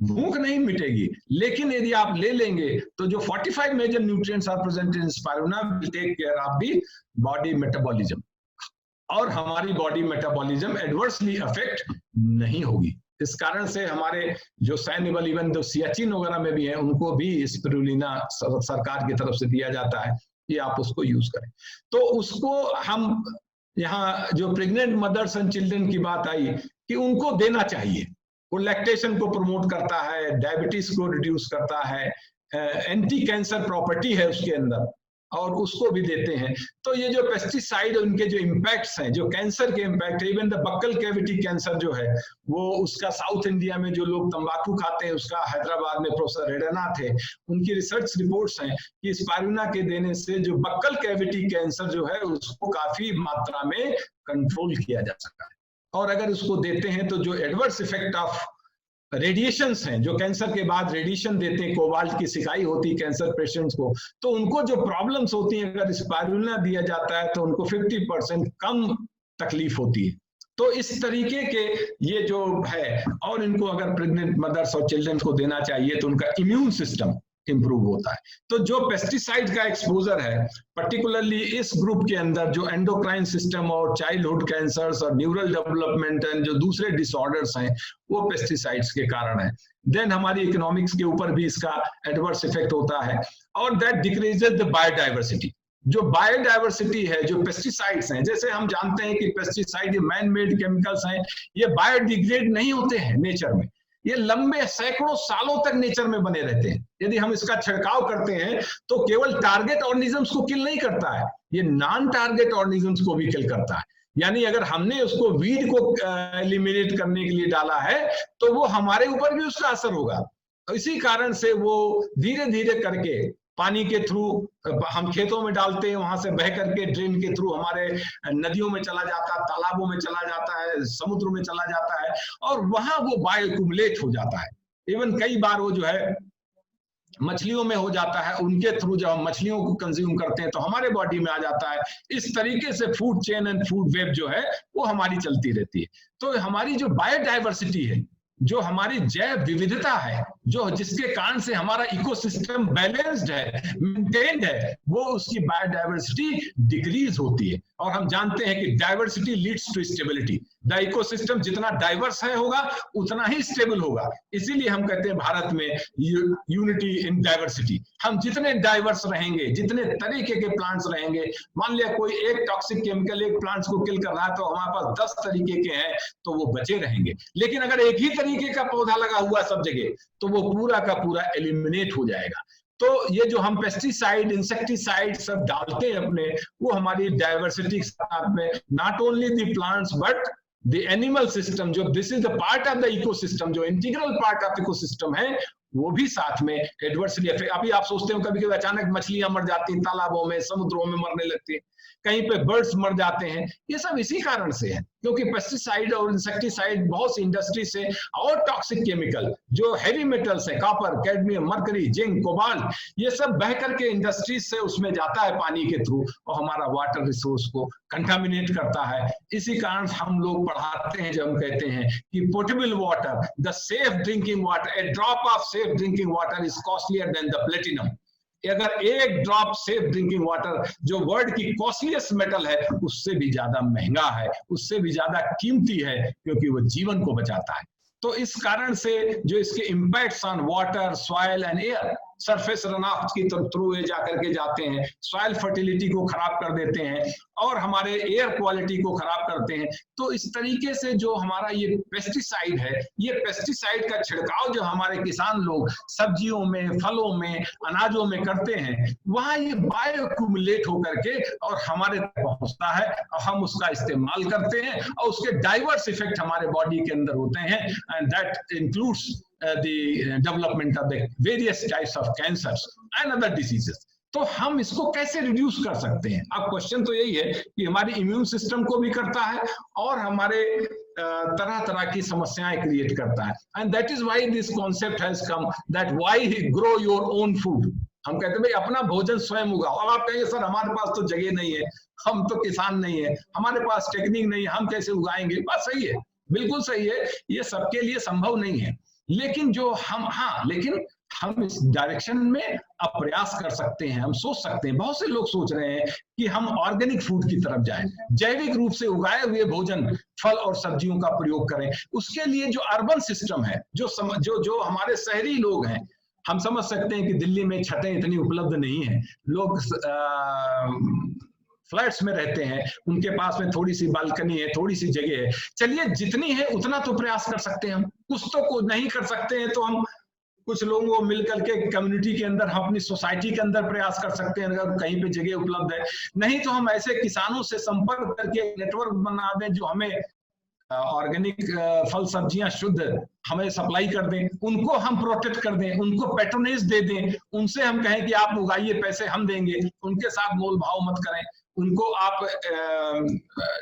भूख नहीं मिटेगी, लेकिन यदि आप ले लेंगे तो जो 45 major nutrients are present in spirulina will take care of the body metabolism, और हमारी बॉडी मेटाबॉलिज्म एडवर्सली अफेक्ट नहीं होगी। इस कारण से हमारे जो सैन्य बल, इवन जो सियाचिन वगैरह में भी है, उनको भी स्पिरुलिना सरकार की तरफ से दिया जाता है कि आप उसको यूज करें। तो उसको हम यहाँ जो प्रेग्नेंट मदर्स एंड चिल्ड्रन की बात आई कि उनको देना चाहिए, वो लैक्टेशन को प्रमोट करता है, डायबिटीज को रिड्यूस करता है, एंटी कैंसर प्रॉपर्टी है उसके अंदर, और उसको भी देते हैं। तो ये जो पेस्टिसाइड, उनके जो इम्पैक्ट्स हैं, जो कैंसर के इम्पैक्ट है, even the buccal cavity cancer जो है, वो उसका साउथ इंडिया में जो लोग तंबाकू खाते हैं, उसका हैदराबाद में प्रोफेसर रेड्डीनाथ है, उनकी रिसर्च रिपोर्ट्स हैं कि स्पाइरुलिना के देने से जो बक्कल कैविटी कैंसर जो है उसको काफी मात्रा में कंट्रोल किया जा सकता है। और अगर उसको देते हैं तो जो एडवर्स इफेक्ट ऑफ रेडिएशंस हैं, जो कैंसर के बाद रेडिएशन देते हैं, कोबाल्ट की सिकाई होती है कैंसर पेशेंट्स को, तो उनको जो प्रॉब्लम्स होती हैं, अगर स्पाइरुलिना दिया जाता है तो उनको 50% कम तकलीफ होती है। तो इस तरीके के ये जो है, और इनको अगर प्रेग्नेंट मदर्स और चिल्ड्रन को देना चाहिए तो उनका इम्यून सिस्टम इंप्रूव होता है। तो जो पेस्टिसाइड का एक्सपोजर है, पर्टिकुलरली इस ग्रुप के अंदर जो एंडोक्राइन सिस्टम और चाइल्डहुड कैंसर्स और न्यूरल डेवलपमेंट एंड जो दूसरे डिसऑर्डर्स हैं, वो पेस्टिसाइड्स के कारण है। देन हमारी इकोनॉमिक्स के ऊपर भी इसका एडवर्स इफेक्ट होता है, और दैट डिक्रीजेस द बायोडाइवर्सिटी। जो बायोडाइवर्सिटी है, जो पेस्टिसाइड्स हैं, जैसे हम जानते हैं कि पेस्टिसाइड मैन मेड केमिकल्स हैं, ये बायोडिग्रेड नहीं होते हैं नेचर में, ये लंबे सैकड़ों सालों तक नेचर में बने रहते हैं। यदि हम इसका छिड़काव करते हैं तो केवल टारगेट ऑर्गेनिजम्स को किल नहीं करता है, ये नॉन टारगेट ऑर्गेनिजम्स को भी किल करता है। यानी अगर हमने उसको वीड को एलिमिनेट करने के लिए डाला है तो वो हमारे ऊपर भी उसका असर होगा। तो इसी कारण से वो धीरे धीरे करके पानी के थ्रू हम खेतों में डालते हैं, वहां से बह करके ड्रेन के थ्रू हमारे नदियों में चला जाता है, तालाबों में चला जाता है, समुद्र में चला जाता है और वहां वो बायोअक्यूमुलेट हो जाता है। इवन कई बार वो जो है मछलियों में हो जाता है, उनके थ्रू जब हम मछलियों को कंज्यूम करते हैं तो हमारे बॉडी में आ जाता है। इस तरीके से food chain and food web जो है वो हमारी चलती रहती है। तो हमारी जो बायोडाइवर्सिटी है, जो हमारी जैव विविधता है, जो जिसके कारण से हमारा इकोसिस्टम बैलेंस्ड है, मेंटेन्ड है, वो उसकी बायोडाइवर्सिटी डिक्रीज होती है। और हम जानते हैं कि diversity leads to stability. The ecosystem जितना डाइवर्स है होगा उतना ही स्टेबल होगा। इसीलिए हम कहते हैं भारत में यूनिटी इन डाइवर्सिटी। हम जितने डाइवर्स रहेंगे, जितने तरीके के प्लांट्स रहेंगे, मान लिया कोई एक टॉक्सिक केमिकल एक प्लांट्स को किल कर रहा है तो हमारे पास 10 तरीके के हैं तो वो बचे रहेंगे। लेकिन अगर एक ही तरीके का पौधा लगा हुआ सब जगह तो वो पूरा का पूरा एलिमिनेट हो जाएगा। तो ये जो हम पेस्टिसाइड, इंसेक्टिसाइड सब डालते हैं अपने, वो हमारी डाइवर्सिटी के साथ में not only the plants but the animal system, जो this is the part of the ecosystem, जो इंटीग्रल पार्ट ऑफ इकोसिस्टम है, वो भी साथ में एडवर्सली अफेक्ट। अभी आप सोचते हो कभी कभी अचानक मछलियां मर जाती हैं, तालाबों में, समुद्रों में मरने लगती है, कहीं पे बर्ड्स मर जाते हैं। ये सब इसी कारण से है क्योंकि पेस्टिसाइड और इंसेक्टिसाइड बहुत सी इंडस्ट्री से और टॉक्सिक केमिकल जो हैवी मेटल्स है, copper, cadmium, mercury, zinc, cobalt, ये सब बह करके इंडस्ट्रीज से उसमें जाता है पानी के थ्रू और हमारा वाटर रिसोर्स को कंटामिनेट करता है। इसी कारण हम लोग पढ़ाते हैं, जब हम कहते हैं कि portable water, the safe drinking water, A drop of safe drinking water is costlier then the platinum. अगर एक ड्रॉप सेफ ड्रिंकिंग वाटर, जो वर्ल्ड की कॉस्टलीस्ट मेटल है, उससे भी ज्यादा महंगा है, उससे भी ज्यादा कीमती है, क्योंकि वो जीवन को बचाता है। तो इस कारण से जो इसके impacts on water, soil and air, surface run of की थ्रू ये जाकर के जाते हैं, सॉइल फर्टिलिटी को खराब कर देते हैं और हमारे एयर क्वालिटी को खराब करते हैं। तो इस तरीके से जो हमारा ये पेस्टिसाइड है, ये पेस्टिसाइड का छिड़काव जो हमारे किसान लोग सब्जियों में, फलों में, अनाजों में करते हैं, वहां ये बायोअक्यूमुलेट होकर के और हमारे तक पहुंचता है और हम उसका इस्तेमाल करते हैं और उसके डाइवर्स इफेक्ट हमारे बॉडी के अंदर होते हैं, and that includes the development of the various types of cancers and other diseases. तो हम इसको कैसे रिड्यूस कर सकते हैं? अब क्वेश्चन तो यही है कि हमारी इम्यून सिस्टम को भी करता है और हमारे तरह तरह की समस्याएं क्रिएट करता है। And that is why this concept has come, that why grow your own food. हम कहते हैं भाई अपना भोजन स्वयं उगाओ। अब आप कहेंगे सर हमारे पास तो जगह नहीं है, हम तो किसान नहीं है, हमारे पास टेक्निक नहीं है, हम कैसे उगाएंगे? बात सही है, बिल्कुल सही है, ये सबके लिए संभव नहीं है। लेकिन जो हम लेकिन हम इस डायरेक्शन में अब प्रयास कर सकते हैं, हम सोच सकते हैं। बहुत से लोग सोच रहे हैं कि हम ऑर्गेनिक फूड की तरफ जाएं, जैविक रूप से उगाए हुए भोजन, फल और सब्जियों का प्रयोग करें। उसके लिए जो अर्बन सिस्टम है, जो हमारे शहरी लोग हैं, हम समझ सकते हैं कि दिल्ली में छतें इतनी उपलब्ध नहीं है, लोग फ्लैट्स में रहते हैं, उनके पास में थोड़ी सी बालकनी है, थोड़ी सी जगह है। चलिए जितनी है उतना तो प्रयास कर सकते हैं हम, कुछ तो कुछ नहीं कर सकते हैं तो हम कुछ लोगों को मिलकर के कम्युनिटी के अंदर, हम अपनी सोसाइटी के अंदर प्रयास कर सकते हैं अगर कहीं पे जगह उपलब्ध है। नहीं तो हम ऐसे किसानों से संपर्क करके नेटवर्क बना दें जो हमें ऑर्गेनिक फल सब्जियां शुद्ध हमें सप्लाई कर दें, उनको हम प्रोटेक्ट कर दें, उनको पैट्रोनेज दे दें, उनसे हम कहें कि आप उगाइए, पैसे हम देंगे, उनके साथ मोल भाव मत करें, उनको आप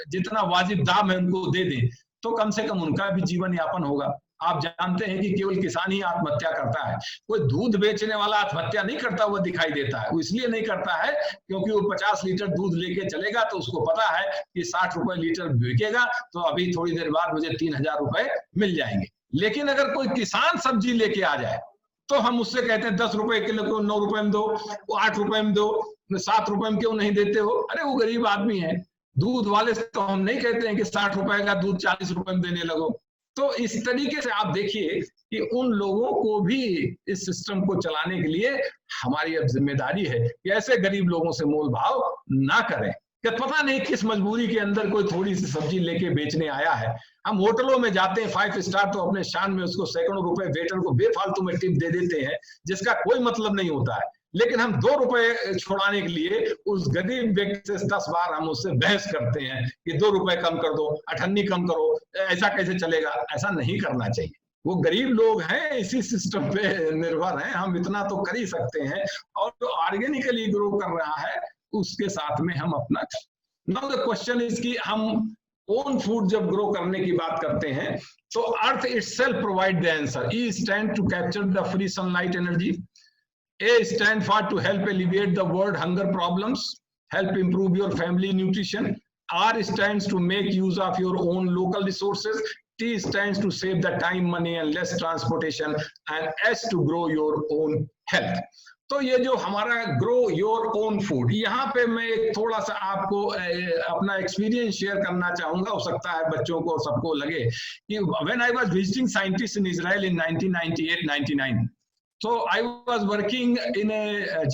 जितना वाजिब दाम है उनको दे दें, तो कम से कम उनका भी जीवन यापन होगा। आप जानते हैं कि केवल किसान ही आत्महत्या करता है, कोई दूध बेचने वाला आत्महत्या नहीं करता हुआ दिखाई देता है। वो इसलिए नहीं करता है क्योंकि वो 50 लीटर दूध लेके चलेगा तो उसको पता है कि 60 रुपए लीटर बिकेगा, तो अभी थोड़ी देर बाद मुझे 3000 रुपए मिल जाएंगे। लेकिन अगर कोई किसान सब्जी लेके आ जाए तो हम उससे कहते हैं 10 रुपए किलो को 9 रुपए में दो, 8 रुपए में दो, 7 रुपए में क्यों नहीं देते हो? अरे वो गरीब आदमी है। दूध वाले से तो हम नहीं कहते हैं कि 60 रुपए का दूध 40 रुपए में देने लगो। तो इस तरीके से आप देखिए कि उन लोगों को भी इस सिस्टम को चलाने के लिए हमारी अब जिम्मेदारी है कि ऐसे गरीब लोगों से मोल भाव ना करें। कि पता नहीं किस मजबूरी के अंदर कोई थोड़ी सी सब्जी लेके बेचने आया है। हम होटलों में जाते हैं 5 स्टार, तो अपने शान में उसको सैकड़ों रुपए वेटर को बेफालतू में टिप दे देते हैं, जिसका कोई मतलब नहीं होता है। लेकिन हम 2 रुपए छुड़ाने के लिए उस गरीब व्यक्ति से 10 बार हम उससे बहस करते हैं कि 2 रुपए कम कर दो, अठन्नी कम करो, ऐसा कैसे चलेगा। ऐसा नहीं करना चाहिए। वो गरीब लोग हैं, इसी सिस्टम पे निर्भर हैं, हम इतना तो कर ही सकते हैं। और जो ऑर्गेनिकली ग्रो कर रहा है उसके साथ में हम अपना। नाउ द क्वेश्चन इज कि हम ओन फूड जब ग्रो करने की बात करते हैं तो earth itself provide the answer. E stand to capture the free sunlight energy, A stand for to help alleviate the world hunger problems, help improve your family nutrition. R stands to make use of your own local resources. T stands to save the time, money and less transportation. And S to grow your own health. तो ये जो हमारा ग्रो योर ओन फूड, यहाँ पे मैं एक थोड़ा सा आपको अपना एक्सपीरियंस शेयर करना चाहूंगा। हो सकता है बच्चों को सबको लगे कि when I was visiting scientist in Israel in 1998-99, so I was working in a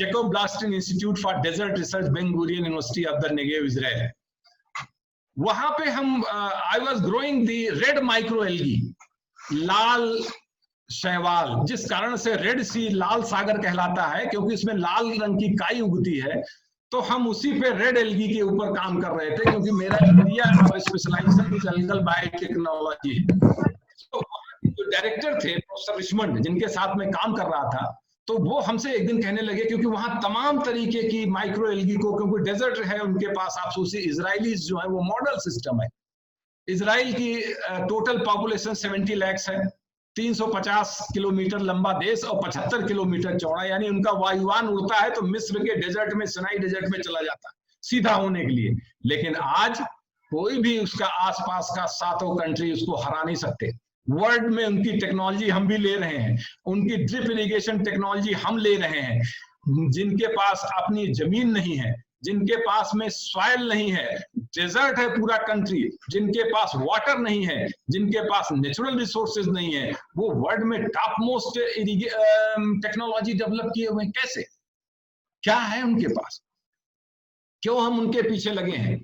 Jacob Blasting Institute for Desert Research, Ben Gurion University of the Negev, Israel. वहां पे हम I was growing the red microalgae, लाल शैवाल, जिस कारण से रेड सी, लाल सागर कहलाता है, क्योंकि इसमें लाल रंग की काई उगती है। तो हम उसी पे रेड एल्गी के ऊपर काम कर रहे थे, क्योंकि मेरा एरिया स्पेशलाइजेशन एल्गल बायोटेक्नोलॉजी। तो जो डायरेक्टर थे प्रोफेसर रिचमंड, जिनके साथ में काम कर रहा था, तो वो हमसे एक दिन कहने लगे, क्योंकि वहां तमाम तरीके की माइक्रो एल्गी को, क्योंकि डेजर्ट है उनके पास, आप सोचिए इजराइलीज जो है वो मॉडल सिस्टम है। इजराइल की टोटल पॉपुलेशन 70 लाख है, 350 किलोमीटर लंबा देश और 75 किलोमीटर चौड़ा, यानी उनका वायुयान उड़ता है तो मिस्र के डेजर्ट में, सिनाई डेजर्ट में चला जाता है सीधा होने के लिए। लेकिन आज कोई भी उसका आसपास का 7 कंट्री उसको हरा नहीं सकते। वर्ल्ड में उनकी टेक्नोलॉजी हम भी ले रहे हैं, उनकी ड्रिप इरिगेशन टेक्नोलॉजी हम ले रहे हैं। जिनके पास अपनी जमीन नहीं है, जिनके पास में सॉइल नहीं है, डेजर्ट है पूरा कंट्री, जिनके पास वाटर नहीं है, जिनके पास नेचुरल रिसोर्सेज नहीं है, वो वर्ल्ड में टॉप मोस्ट टेक्नोलॉजी डेवलप किए हुए हैं। कैसे, क्या है उनके पास, क्यों हम उनके पीछे लगे हैं?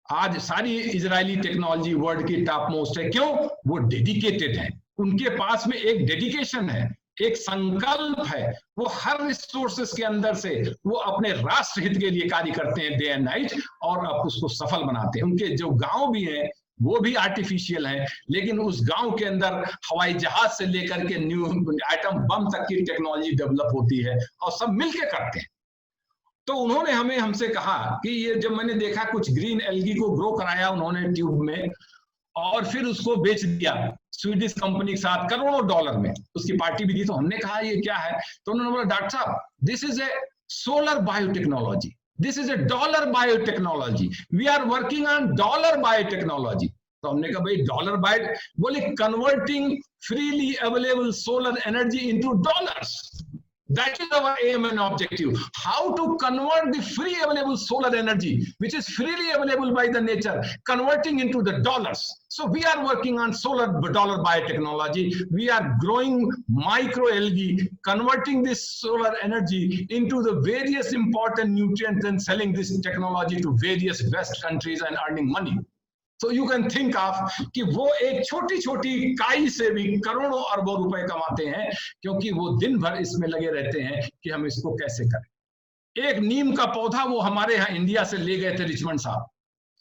आज सारी इजरायली टेक्नोलॉजी वर्ल्ड की टॉप मोस्ट है। क्यों? वो डेडिकेटेड है, उनके पास में एक डेडिकेशन है, एक संकल्प है। वो हर रिसोर्सेस के अंदर से वो अपने राष्ट्र हित के लिए कार्य करते हैं डे एंड नाइट, और अब उसको सफल बनाते हैं। उनके जो गांव भी हैं वो भी आर्टिफिशियल है, लेकिन उस गांव के अंदर हवाई जहाज से लेकर के न्यू एटम बम तक की टेक्नोलॉजी डेवलप होती है, और सब मिलके करते हैं। तो उन्होंने हमसे कहा कि ये जब मैंने देखा, कुछ ग्रीन एल्गी को ग्रो कराया उन्होंने ट्यूब में, और फिर उसको बेच दिया स्वीडिश कंपनी के साथ करोड़ों डॉलर में, उसकी पार्टी भी दी। तो हमने कहा ये क्या है? तो उन्होंने बोला, डॉक्टर साहब, this is a solar biotechnology, this is a dollar biotechnology, we are working on dollar biotechnology. तो हमने कहा भाई डॉलर बायो, बोले converting freely available solar energy into dollars, that is our aim and objective. How to convert the free available solar energy, which is freely available by the nature, converting into the dollars. So we are working on solar dollar biotechnology. We are growing microalgae, converting this solar energy into the various important nutrients and selling this technology to various West countries and earning money. So you can think of कि वो एक छोटी छोटी काई से भी करोड़ों अरबों रुपए कमाते हैं, क्योंकि वो दिन भर इसमें लगे रहते हैं कि हम इसको कैसे करें। एक नीम का पौधा वो हमारे यहाँ इंडिया से ले गए थे रिचमंड साहब,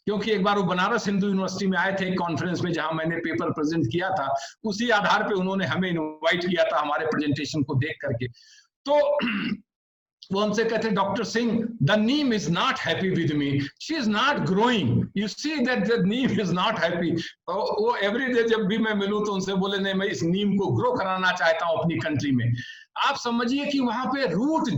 क्योंकि एक बार वो बनारस हिंदू यूनिवर्सिटी में आए थे एक कॉन्फ्रेंस में, जहां मैंने पेपर प्रेजेंट किया था। उसी आधार पे उन्होंने हमें इनवाइट किया था हमारे प्रेजेंटेशन को देख करके। तो वो हमसे कहते, doctor Singh, the Neem is not happy with me, she is not growing, you see that the Neem is not happy. वो एवरी डे जब भी मैं मिलूं तो उनसे बोले, नहीं मैं इस नीम को ग्रो कराना चाहता हूं अपनी कंट्री में। आप समझिए कि वहां पे रूट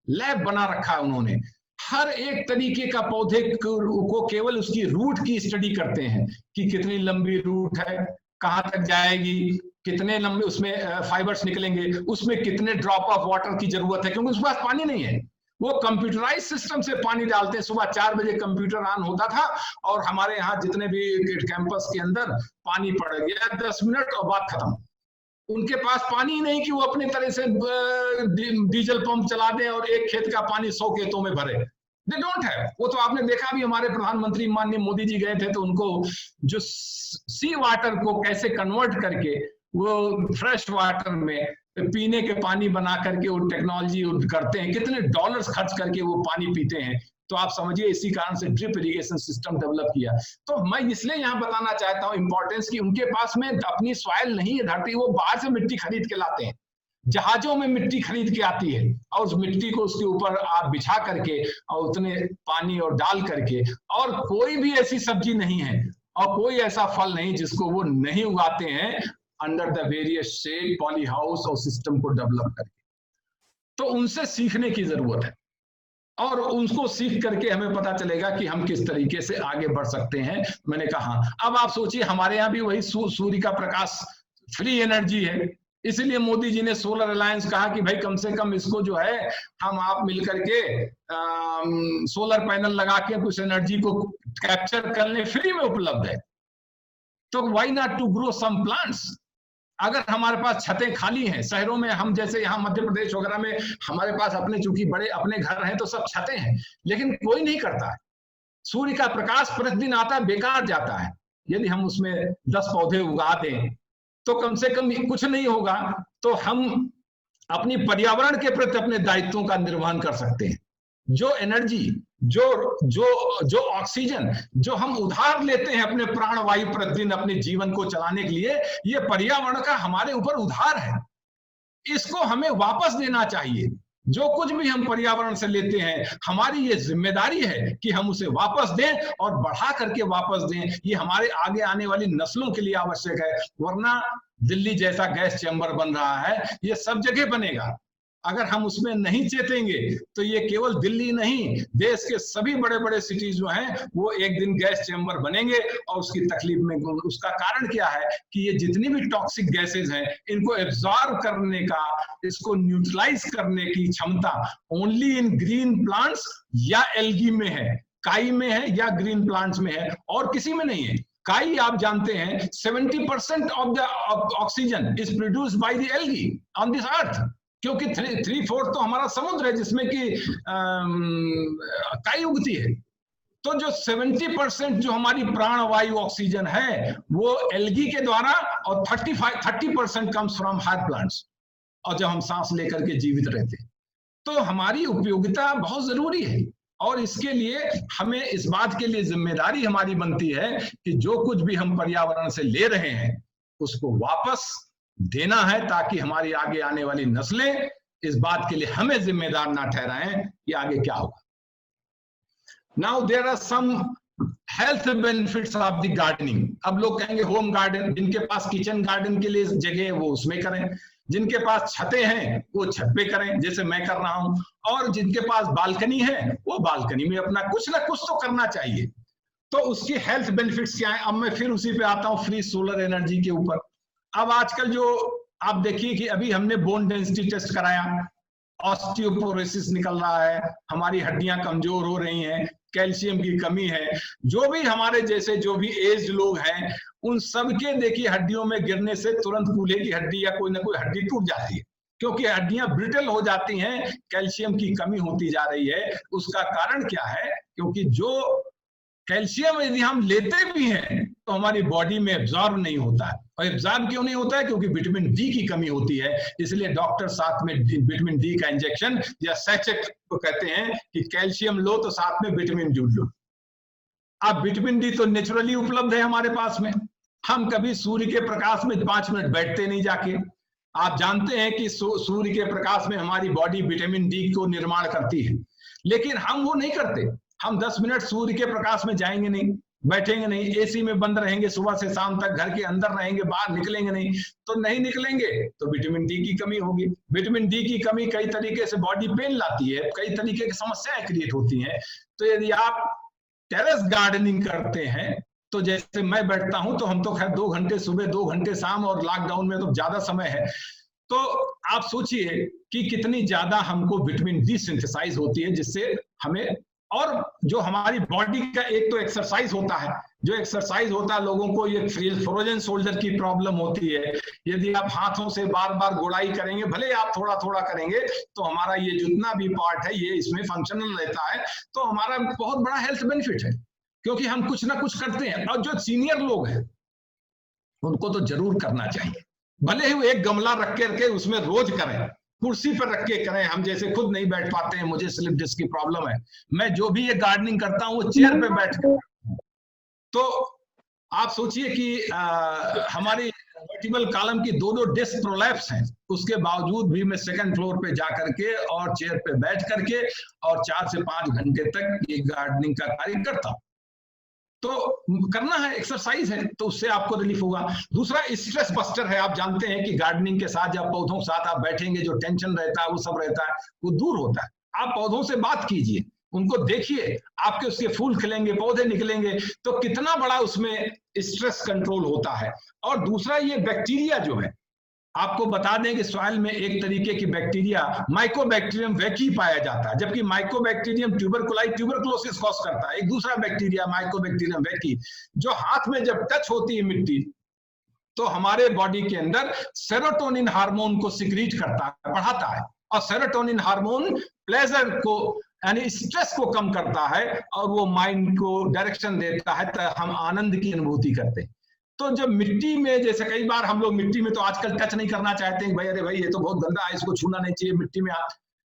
लैब बना रखा है उन्होंने, हर एक तरीके का पौधे को केवल उसकी रूट की स्टडी करते हैं कि कितनी लंबी रूट है, कहां तक जाएगी, कितने लंबे उसमें फाइबर्स निकलेंगे, उसमें कितने ड्रॉप ऑफ वाटर की जरूरत है, क्योंकि उसके पास पानी नहीं है। वो कंप्यूटराइज सिस्टम से पानी डालते हैं। सुबह 4 बजे कंप्यूटर ऑन होता था और हमारे यहाँ जितने भी कैंपस के अंदर पानी पड़ गया, 10 मिनट और बात खत्म। उनके पास पानी नहीं कि वो अपनी तरह से डीजल पंप चला दें और एक खेत का पानी 100 खेतों में भरे। They don't have. वो तो आपने देखा भी, हमारे प्रधानमंत्री माननीय मोदी जी गए थे तो उनको जो सी वाटर को कैसे कन्वर्ट करके वो फ्रेश वाटर में पीने के पानी बना करके वो टेक्नोलॉजी करते हैं, कितने डॉलर्स खर्च करके वो पानी पीते हैं। तो आप समझिए इसी कारण से ड्रिप इरिगेशन सिस्टम डेवलप किया। तो मैं इसलिए यहाँ बताना चाहता हूँ इंपॉर्टेंस की, उनके पास में अपनी सॉइल नहीं है, धरती, वो बाहर से मिट्टी खरीद के लाते हैं, जहाजों में मिट्टी खरीद के आती है और उस मिट्टी को उसके ऊपर आप बिछा करके और उतने पानी और डाल करके, और कोई भी ऐसी सब्जी नहीं है और कोई ऐसा फल नहीं जिसको वो नहीं उगाते हैं under the various shade polyhouse और सिस्टम को डेवलप करके। तो उनसे सीखने की जरूरत है और उनको सीख करके हमें पता चलेगा कि हम किस तरीके से आगे बढ़ सकते हैं। मैंने कहा अब आप सोचिए हमारे यहाँ भी वही सूर्य का प्रकाश फ्री एनर्जी है, इसीलिए मोदी जी ने सोलर अलायंस कहा कि भाई कम से कम इसको जो है हम आप मिलकर के सोलर पैनल लगा के कुछ एनर्जी को कैप्चर कर लें, फ्री में उपलब्ध है। तो why not to grow some plants. अगर हमारे पास छतें खाली हैं, शहरों में हम जैसे यहाँ मध्य प्रदेश वगैरह में हमारे पास अपने चूंकि बड़े अपने घर हैं तो सब छतें हैं, लेकिन कोई नहीं करता है। सूर्य का प्रकाश प्रतिदिन आता है, बेकार जाता है। यदि हम उसमें 10 पौधे उगा दें तो कम से कम कुछ नहीं होगा, तो हम अपनी पर्यावरण के प्रति अपने दायित्वों का निर्वहन कर सकते हैं। जो एनर्जी, जो ऑक्सीजन जो हम उधार लेते हैं अपने प्राणवायु प्रतिदिन अपने जीवन को चलाने के लिए, ये पर्यावरण का हमारे ऊपर उधार है, इसको हमें वापस देना चाहिए। जो कुछ भी हम पर्यावरण से लेते हैं हमारी ये जिम्मेदारी है कि हम उसे वापस दें और बढ़ा करके वापस दें। ये हमारे आगे आने वाली नस्लों के लिए आवश्यक है, वरना दिल्ली जैसा गैस चैम्बर बन रहा है, ये सब जगह बनेगा। अगर हम उसमें नहीं चेतेंगे तो ये केवल दिल्ली नहीं, देश के सभी बड़े बड़े सिटीज जो हैं वो एक दिन गैस चैम्बर बनेंगे। और उसकी तकलीफ में उसका कारण क्या है कि ये जितनी भी टॉक्सिक गैसेज हैं इनको एब्जॉर्ब करने का, इसको न्यूट्रलाइज करने की क्षमता ओनली इन ग्रीन प्लांट्स या एल्गी में है, काई में है या ग्रीन प्लांट्स में है, और किसी में नहीं है। काई आप जानते हैं 70% of the oxygen is produced by the algae on this earth, क्योंकि 3/4 तो हमारा समुद्र है जिसमें कि काई उगती है। तो जो 70% जो हमारी प्राणवायु ऑक्सीजन है वो एल्गी के द्वारा, और 30% कम्स फ्रॉम हायर प्लांट्स, और जब हम सांस लेकर के जीवित रहते हैं। तो हमारी उपयोगिता बहुत जरूरी है, और इसके लिए हमें इस बात के लिए जिम्मेदारी हमारी बनती है कि जो कुछ भी हम पर्यावरण से ले रहे हैं उसको वापस देना है, ताकि हमारी आगे आने वाली नस्लें इस बात के लिए हमें जिम्मेदार ना ठहराएं कि आगे क्या होगा। Now there are some health benefits of the gardening. अब लोग कहेंगे होम गार्डन, जिनके पास किचन गार्डन के लिए जगह है वो उसमें करें, जिनके पास छतें हैं वो छत पे करें जैसे मैं कर रहा हूं, और जिनके पास बालकनी है वो बालकनी में अपना कुछ ना कुछ तो करना चाहिए। तो उसकी हेल्थ बेनिफिट्स क्या है। अब मैं फिर उसी पे आता हूं, फ्री सोलर एनर्जी के ऊपर। अब आजकल जो आप देखिए कि अभी हमने बोन डेंसिटी टेस्ट कराया, ऑस्टियोपोरोसिस निकल रहा है, हमारी हड्डियां कमजोर हो रही हैं, कैल्शियम की कमी है। जो भी हमारे जैसे जो भी एज लोग हैं उन सबके देखिए हड्डियों में गिरने से तुरंत कूल्हे की हड्डी या कोई ना कोई हड्डी टूट जाती है, क्योंकि हड्डियां ब्रिटल हो जाती हैं, कैल्शियम की कमी होती जा रही है। उसका कारण क्या है? क्योंकि जो कैल्शियम यदि हम लेते भी हैं तो हमारी बॉडी में एब्जॉर्ब नहीं होता है। और एब्जॉर्ब क्यों नहीं होता है? क्योंकि विटामिन डी की कमी होती है। इसलिए डॉक्टर साथ में विटामिन डी का इंजेक्शन या सैचेट को कहते हैं कि कैल्शियम लो तो साथ में विटामिन डी लो। अब विटामिन डी तो नेचुरली उपलब्ध है हमारे पास में, हम कभी सूर्य के प्रकाश में 5 मिनट बैठते नहीं जाके। आप जानते हैं कि सूर्य के प्रकाश में हमारी बॉडी विटामिन डी को निर्माण करती है, लेकिन हम वो नहीं करते। हम 10 मिनट सूर्य के प्रकाश में जाएंगे नहीं, बैठेंगे नहीं, एसी में बंद रहेंगे, सुबह से शाम तक घर के अंदर रहेंगे, बाहर निकलेंगे नहीं। तो नहीं निकलेंगे तो विटामिन डी की कमी होगी। विटामिन डी की कमी कई तरीके से बॉडी पेन लाती है, कई तरीके की समस्याएं क्रिएट होती हैं। तो यदि आप टेरेस गार्डनिंग करते हैं, तो जैसे मैं बैठता हूं तो हम तो खैर 2 घंटे सुबह 2 घंटे शाम, और लॉकडाउन में तो ज्यादा समय है। तो आप सोचिए कि कितनी ज्यादा हमको विटामिन डी सिंथेसाइज होती है, जिससे हमें और जो हमारी बॉडी का एक तो एक्सरसाइज होता है, जो एक्सरसाइज होता है, लोगों को ये फ्रोजन शोल्डर की प्रॉब्लम होती है। यदि आप हाथों से बार बार गुड़ाई करेंगे, भले आप थोड़ा थोड़ा करेंगे, तो हमारा ये जितना भी पार्ट है ये इसमें फंक्शनल रहता है, तो हमारा बहुत बड़ा हेल्थ बेनिफिट है, क्योंकि हम कुछ ना कुछ करते हैं। और जो सीनियर लोग हैं उनको तो जरूर करना चाहिए, भले ही वो एक गमला रख के उसमें रोज करें, कुर्सी पर रख के करें। हम जैसे खुद नहीं बैठ पाते हैं, मुझे स्लिप डिस्क की प्रॉब्लम है, मैं जो भी ये गार्डनिंग करता हूँ वो चेयर पे बैठ कर। तो आप सोचिए कि हमारी वर्टिकल कॉलम की दो डिस्क प्रोलैप्स हैं, उसके बावजूद भी मैं सेकंड फ्लोर पे जा करके और चेयर पे बैठ करके और 4 से 5 घंटे तक ये गार्डनिंग का कार्य करता हूँ। तो करना है, एक्सरसाइज है, तो उससे आपको रिलीफ होगा। दूसरा स्ट्रेस बस्टर है। आप जानते हैं कि गार्डनिंग के साथ जब पौधों के साथ आप बैठेंगे, जो टेंशन रहता है वो सब रहता है, वो दूर होता है। आप पौधों से बात कीजिए, उनको देखिए, आपके उसके फूल खिलेंगे, पौधे निकलेंगे, तो कितना बड़ा उसमें स्ट्रेस कंट्रोल होता है। और दूसरा ये बैक्टीरिया जो है, आपको बता दें कि सॉइल में एक तरीके की बैक्टीरिया माइकोबैक्टीरियम वेकी पाया जाता है, जबकि माइकोबैक्टीरियम ट्यूबरकुलोसिस कॉज करता है। एक दूसरा बैक्टीरिया माइकोबैक्टीरियम वेकी, जो हाथ में जब टच होती है मिट्टी, तो हमारे बॉडी के अंदर सेरोटोनिन हार्मोन को सिक्रीट करता है, बढ़ाता है। और सेरोटोनिन हार्मोन प्लेजर को यानी स्ट्रेस को कम करता है और वो माइंड को डायरेक्शन देता है, तो हम आनंद की अनुभूति करते हैं। तो जब मिट्टी में, जैसे कई बार हम लोग मिट्टी में तो आजकल टच नहीं करना चाहते हैं, भाई अरे भाई ये तो बहुत गंदा है, इसको छूना नहीं चाहिए मिट्टी में।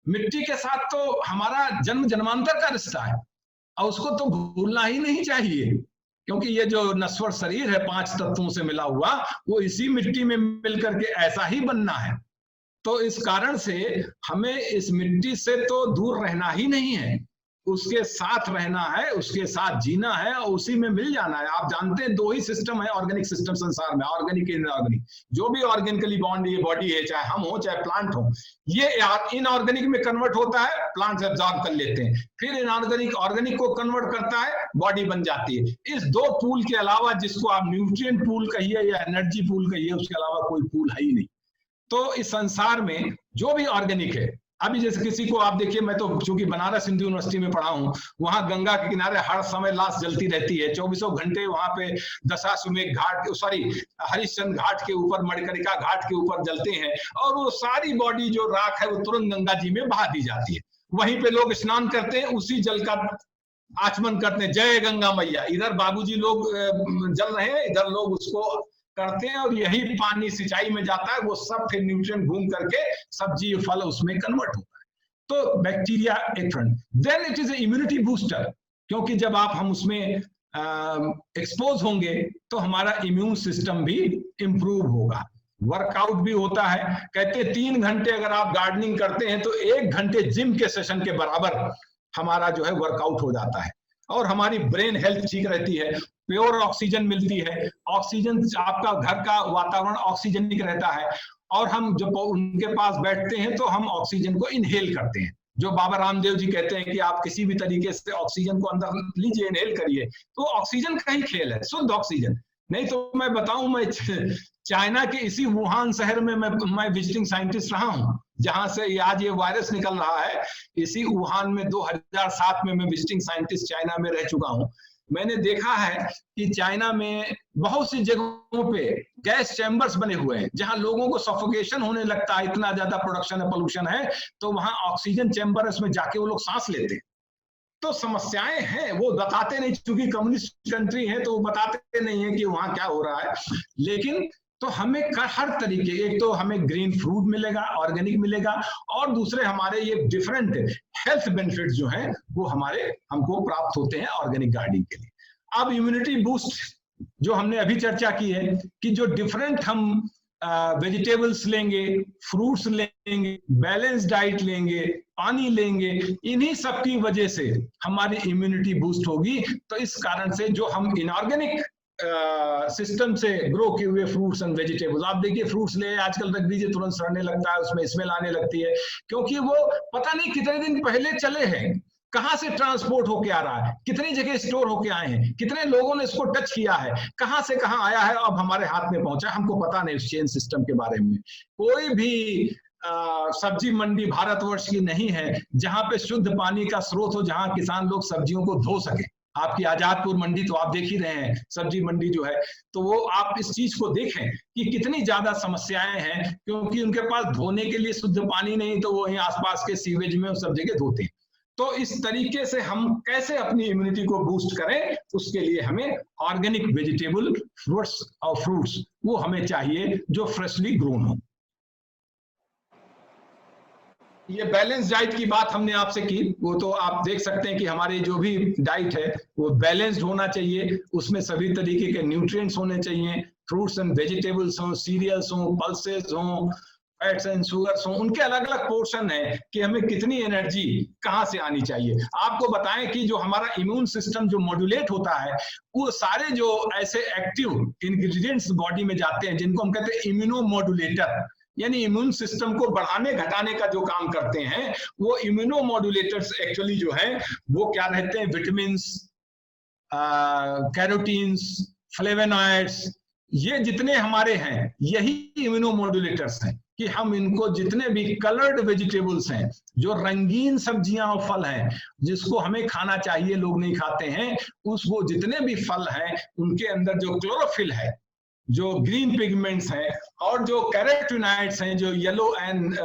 मिट्टी के साथ तो हमारा जन्म जन्मांतर का रिश्ता है और उसको तो भूलना ही नहीं चाहिए, क्योंकि ये जो नश्वर शरीर है 5 तत्वों से मिला हुआ, वो इसी मिट्टी में मिलकर के ऐसा ही बनना है। तो इस कारण से हमें इस मिट्टी से तो दूर रहना ही नहीं है, उसके साथ रहना है, उसके साथ जीना है और उसी में मिल जाना है। आप जानते हैं 2 ही सिस्टम है ऑर्गेनिक सिस्टम संसार में, ऑर्गेनिक इनऑर्गेनिक। जो भी ऑर्गेनिकली बॉन्ड ये बॉडी है, चाहे हम हो चाहे प्लांट हो, ये इनऑर्गेनिक में कन्वर्ट होता है, प्लांट्स एब्जॉर्ब कर लेते हैं, फिर इनऑर्गेनिक ऑर्गेनिक को कन्वर्ट करता है, बॉडी बन जाती है। इस 2 पूल के अलावा, जिसको आप न्यूट्रिएंट पूल कहिए या एनर्जी पूल कहिए, उसके अलावा कोई पूल है ही नहीं। तो इस संसार में जो भी ऑर्गेनिक है, अभी जैसे किसी को आप देखिए, मैं तो चूंकि बनारस हिंदू यूनिवर्सिटी में पढ़ा हूँ, वहां गंगा के किनारे हर समय लाश जलती रहती है, 24 घंटे वहां पे दशाश्वमेध घाट, सॉरी हरिश्चंद्र घाट के ऊपर, मणिकर्णिका घाट के ऊपर जलते हैं, और वो सारी बॉडी जो राख है वो तुरंत गंगा जी में बहा दी जाती है। वहीं पे लोग स्नान करते हैं, उसी जल का आचमन करते हैं, जय गंगा मैया। इधर बाबूजी लोग जल रहे हैं, इधर लोग उसको करते हैं, और यही पानी सिंचाई में जाता है, वो सब फिर न्यूट्रिएंट घूम करके सब्जी फल उसमें कन्वर्ट होता है। तो बैक्टीरिया एक front, then it is immunity booster, क्योंकि जब हम उसमें एक्सपोज होंगे तो हमारा इम्यून सिस्टम भी इंप्रूव होगा। वर्कआउट भी होता है, कहते हैं 3 घंटे अगर आप गार्डनिंग करते हैं तो 1 घंटे जिम के सेशन के बराबर हमारा जो है वर्कआउट हो जाता है, और हमारी ब्रेन हेल्थ ठीक रहती है, प्योर ऑक्सीजन मिलती है। ऑक्सीजन, आपका घर का वातावरण ऑक्सीजनिक रहता है, और हम जब उनके पास बैठते हैं तो हम ऑक्सीजन को इनहेल करते हैं। जो बाबा रामदेव जी कहते हैं कि आप किसी भी तरीके से ऑक्सीजन को अंदर लीजिए, इनहेल करिए, तो ऑक्सीजन का ही खेल है, शुद्ध ऑक्सीजन। नहीं तो मैं बताऊं, मैं चाइना के इसी वुहान शहर में मैं विजिटिंग साइंटिस्ट रहा हूं, जहां से आज ये वायरस निकल रहा है। इसी वुहान में 2007 में मैं विजिटिंग साइंटिस्ट चाइना में रह चुका हूं। मैंने देखा है कि चाइना में बहुत सी जगहों पे गैस चैम्बर्स बने हुए हैं, जहां लोगों को सफोकेशन होने लगता है, इतना ज्यादा प्रोडक्शन है, पोल्यूशन है, तो वहां ऑक्सीजन चैम्बर्स में जाके वो लोग सांस लेते हैं। तो समस्याएं हैं, वो बताते नहीं, क्योंकि कम्युनिस्ट कंट्री है तो वो बताते नहीं है कि वहां क्या हो रहा है। लेकिन तो हमें हर तरीके, एक तो हमें ग्रीन फ्रूट मिलेगा, ऑर्गेनिक मिलेगा, और दूसरे हमारे ये डिफरेंट हेल्थ बेनिफिट्स जो हैं वो हमको प्राप्त होते हैं ऑर्गेनिक गार्डनिंग के लिए। अब इम्यूनिटी बूस्ट जो हमने अभी चर्चा की है, कि जो डिफरेंट हम वेजिटेबल्स लेंगे, फ्रूट्स लेंगे, बैलेंस डाइट लेंगे, पानी लेंगे, इन्हीं सब की वजह से हमारी इम्यूनिटी बूस्ट होगी। तो इस कारण से जो हम इनऑर्गेनिक सिस्टम से ग्रो किए हुए फ्रूट्स एंड वेजिटेबल्स, आप देखिए फ्रूट्स ले आजकल रख दीजिए, तुरंत सड़ने लगता है, उसमें स्मेल आने लगती है, क्योंकि वो पता नहीं कितने दिन पहले चले हैं, कहां से ट्रांसपोर्ट होके आ रहा है, कितनी जगह स्टोर होके आए हैं, कितने लोगों ने इसको टच किया है, कहां से कहां आया है, अब हमारे हाथ में पहुंचा, हमको पता नहीं उस चेन सिस्टम के बारे में। कोई भी सब्जी मंडी भारतवर्ष की नहीं है जहां पे शुद्ध पानी का स्रोत हो, जहां किसान लोग सब्जियों को धो सके। आपकी आजादपुर मंडी तो आप देख ही रहे हैं, सब्जी मंडी जो है, तो वो आप इस चीज को देखें कि कितनी ज्यादा समस्याएं हैं, क्योंकि उनके पास धोने के लिए शुद्ध पानी नहीं, तो वो वहीं आसपास के सीवेज में सब जगह धोते हैं। तो इस तरीके से हम कैसे अपनी इम्यूनिटी को बूस्ट करें, उसके लिए हमें ऑर्गेनिक वेजिटेबल, फ्रूट्स और फ्रूट्स वो हमें चाहिए जो फ्रेशली ग्रोन हो। ये बैलेंस डाइट की बात हमने आपसे की, वो तो आप देख सकते हैं कि हमारी जो भी डाइट है वो बैलेंस्ड होना चाहिए, उसमें सभी तरीके के न्यूट्रिएंट्स होने चाहिए, फ्रूट्स एंड वेजिटेबल्स हों, सीरियल्स हों, पल्सेस हों, फैट्स एंड शुगर्स हों, उनके अलग अलग पोर्शन है कि हमें कितनी एनर्जी कहाँ से आनी चाहिए। आपको बताएं कि जो हमारा इम्यून सिस्टम जो मॉड्यूलेट होता है, वो सारे जो ऐसे एक्टिव इंग्रेडिएंट्स बॉडी में जाते हैं जिनको हम कहते हैं इम्यूनो मॉड्यूलेटर, यानी इम्यून सिस्टम को बढ़ाने घटाने का जो काम करते हैं, वो इम्यूनो मॉड्यूलेटर्स एक्चुअली जो है वो क्या रहते हैं, विटामिन्स, कैरोटीन्स, फ्लेवोनॉइड्स, ये जितने हमारे हैं यही इम्यूनो मॉड्यूलेटर्स हैं कि हम इनको जितने भी कलर्ड वेजिटेबल्स हैं, जो रंगीन सब्जियां और फल हैं जिसको हमें खाना चाहिए, लोग नहीं खाते हैं, वो जितने भी फल हैं उनके अंदर जो क्लोरोफिल है, जो ग्रीन पिगमेंट्स हैं, और जो कैरोटीनॉइड्स हैं, जो येलो एंड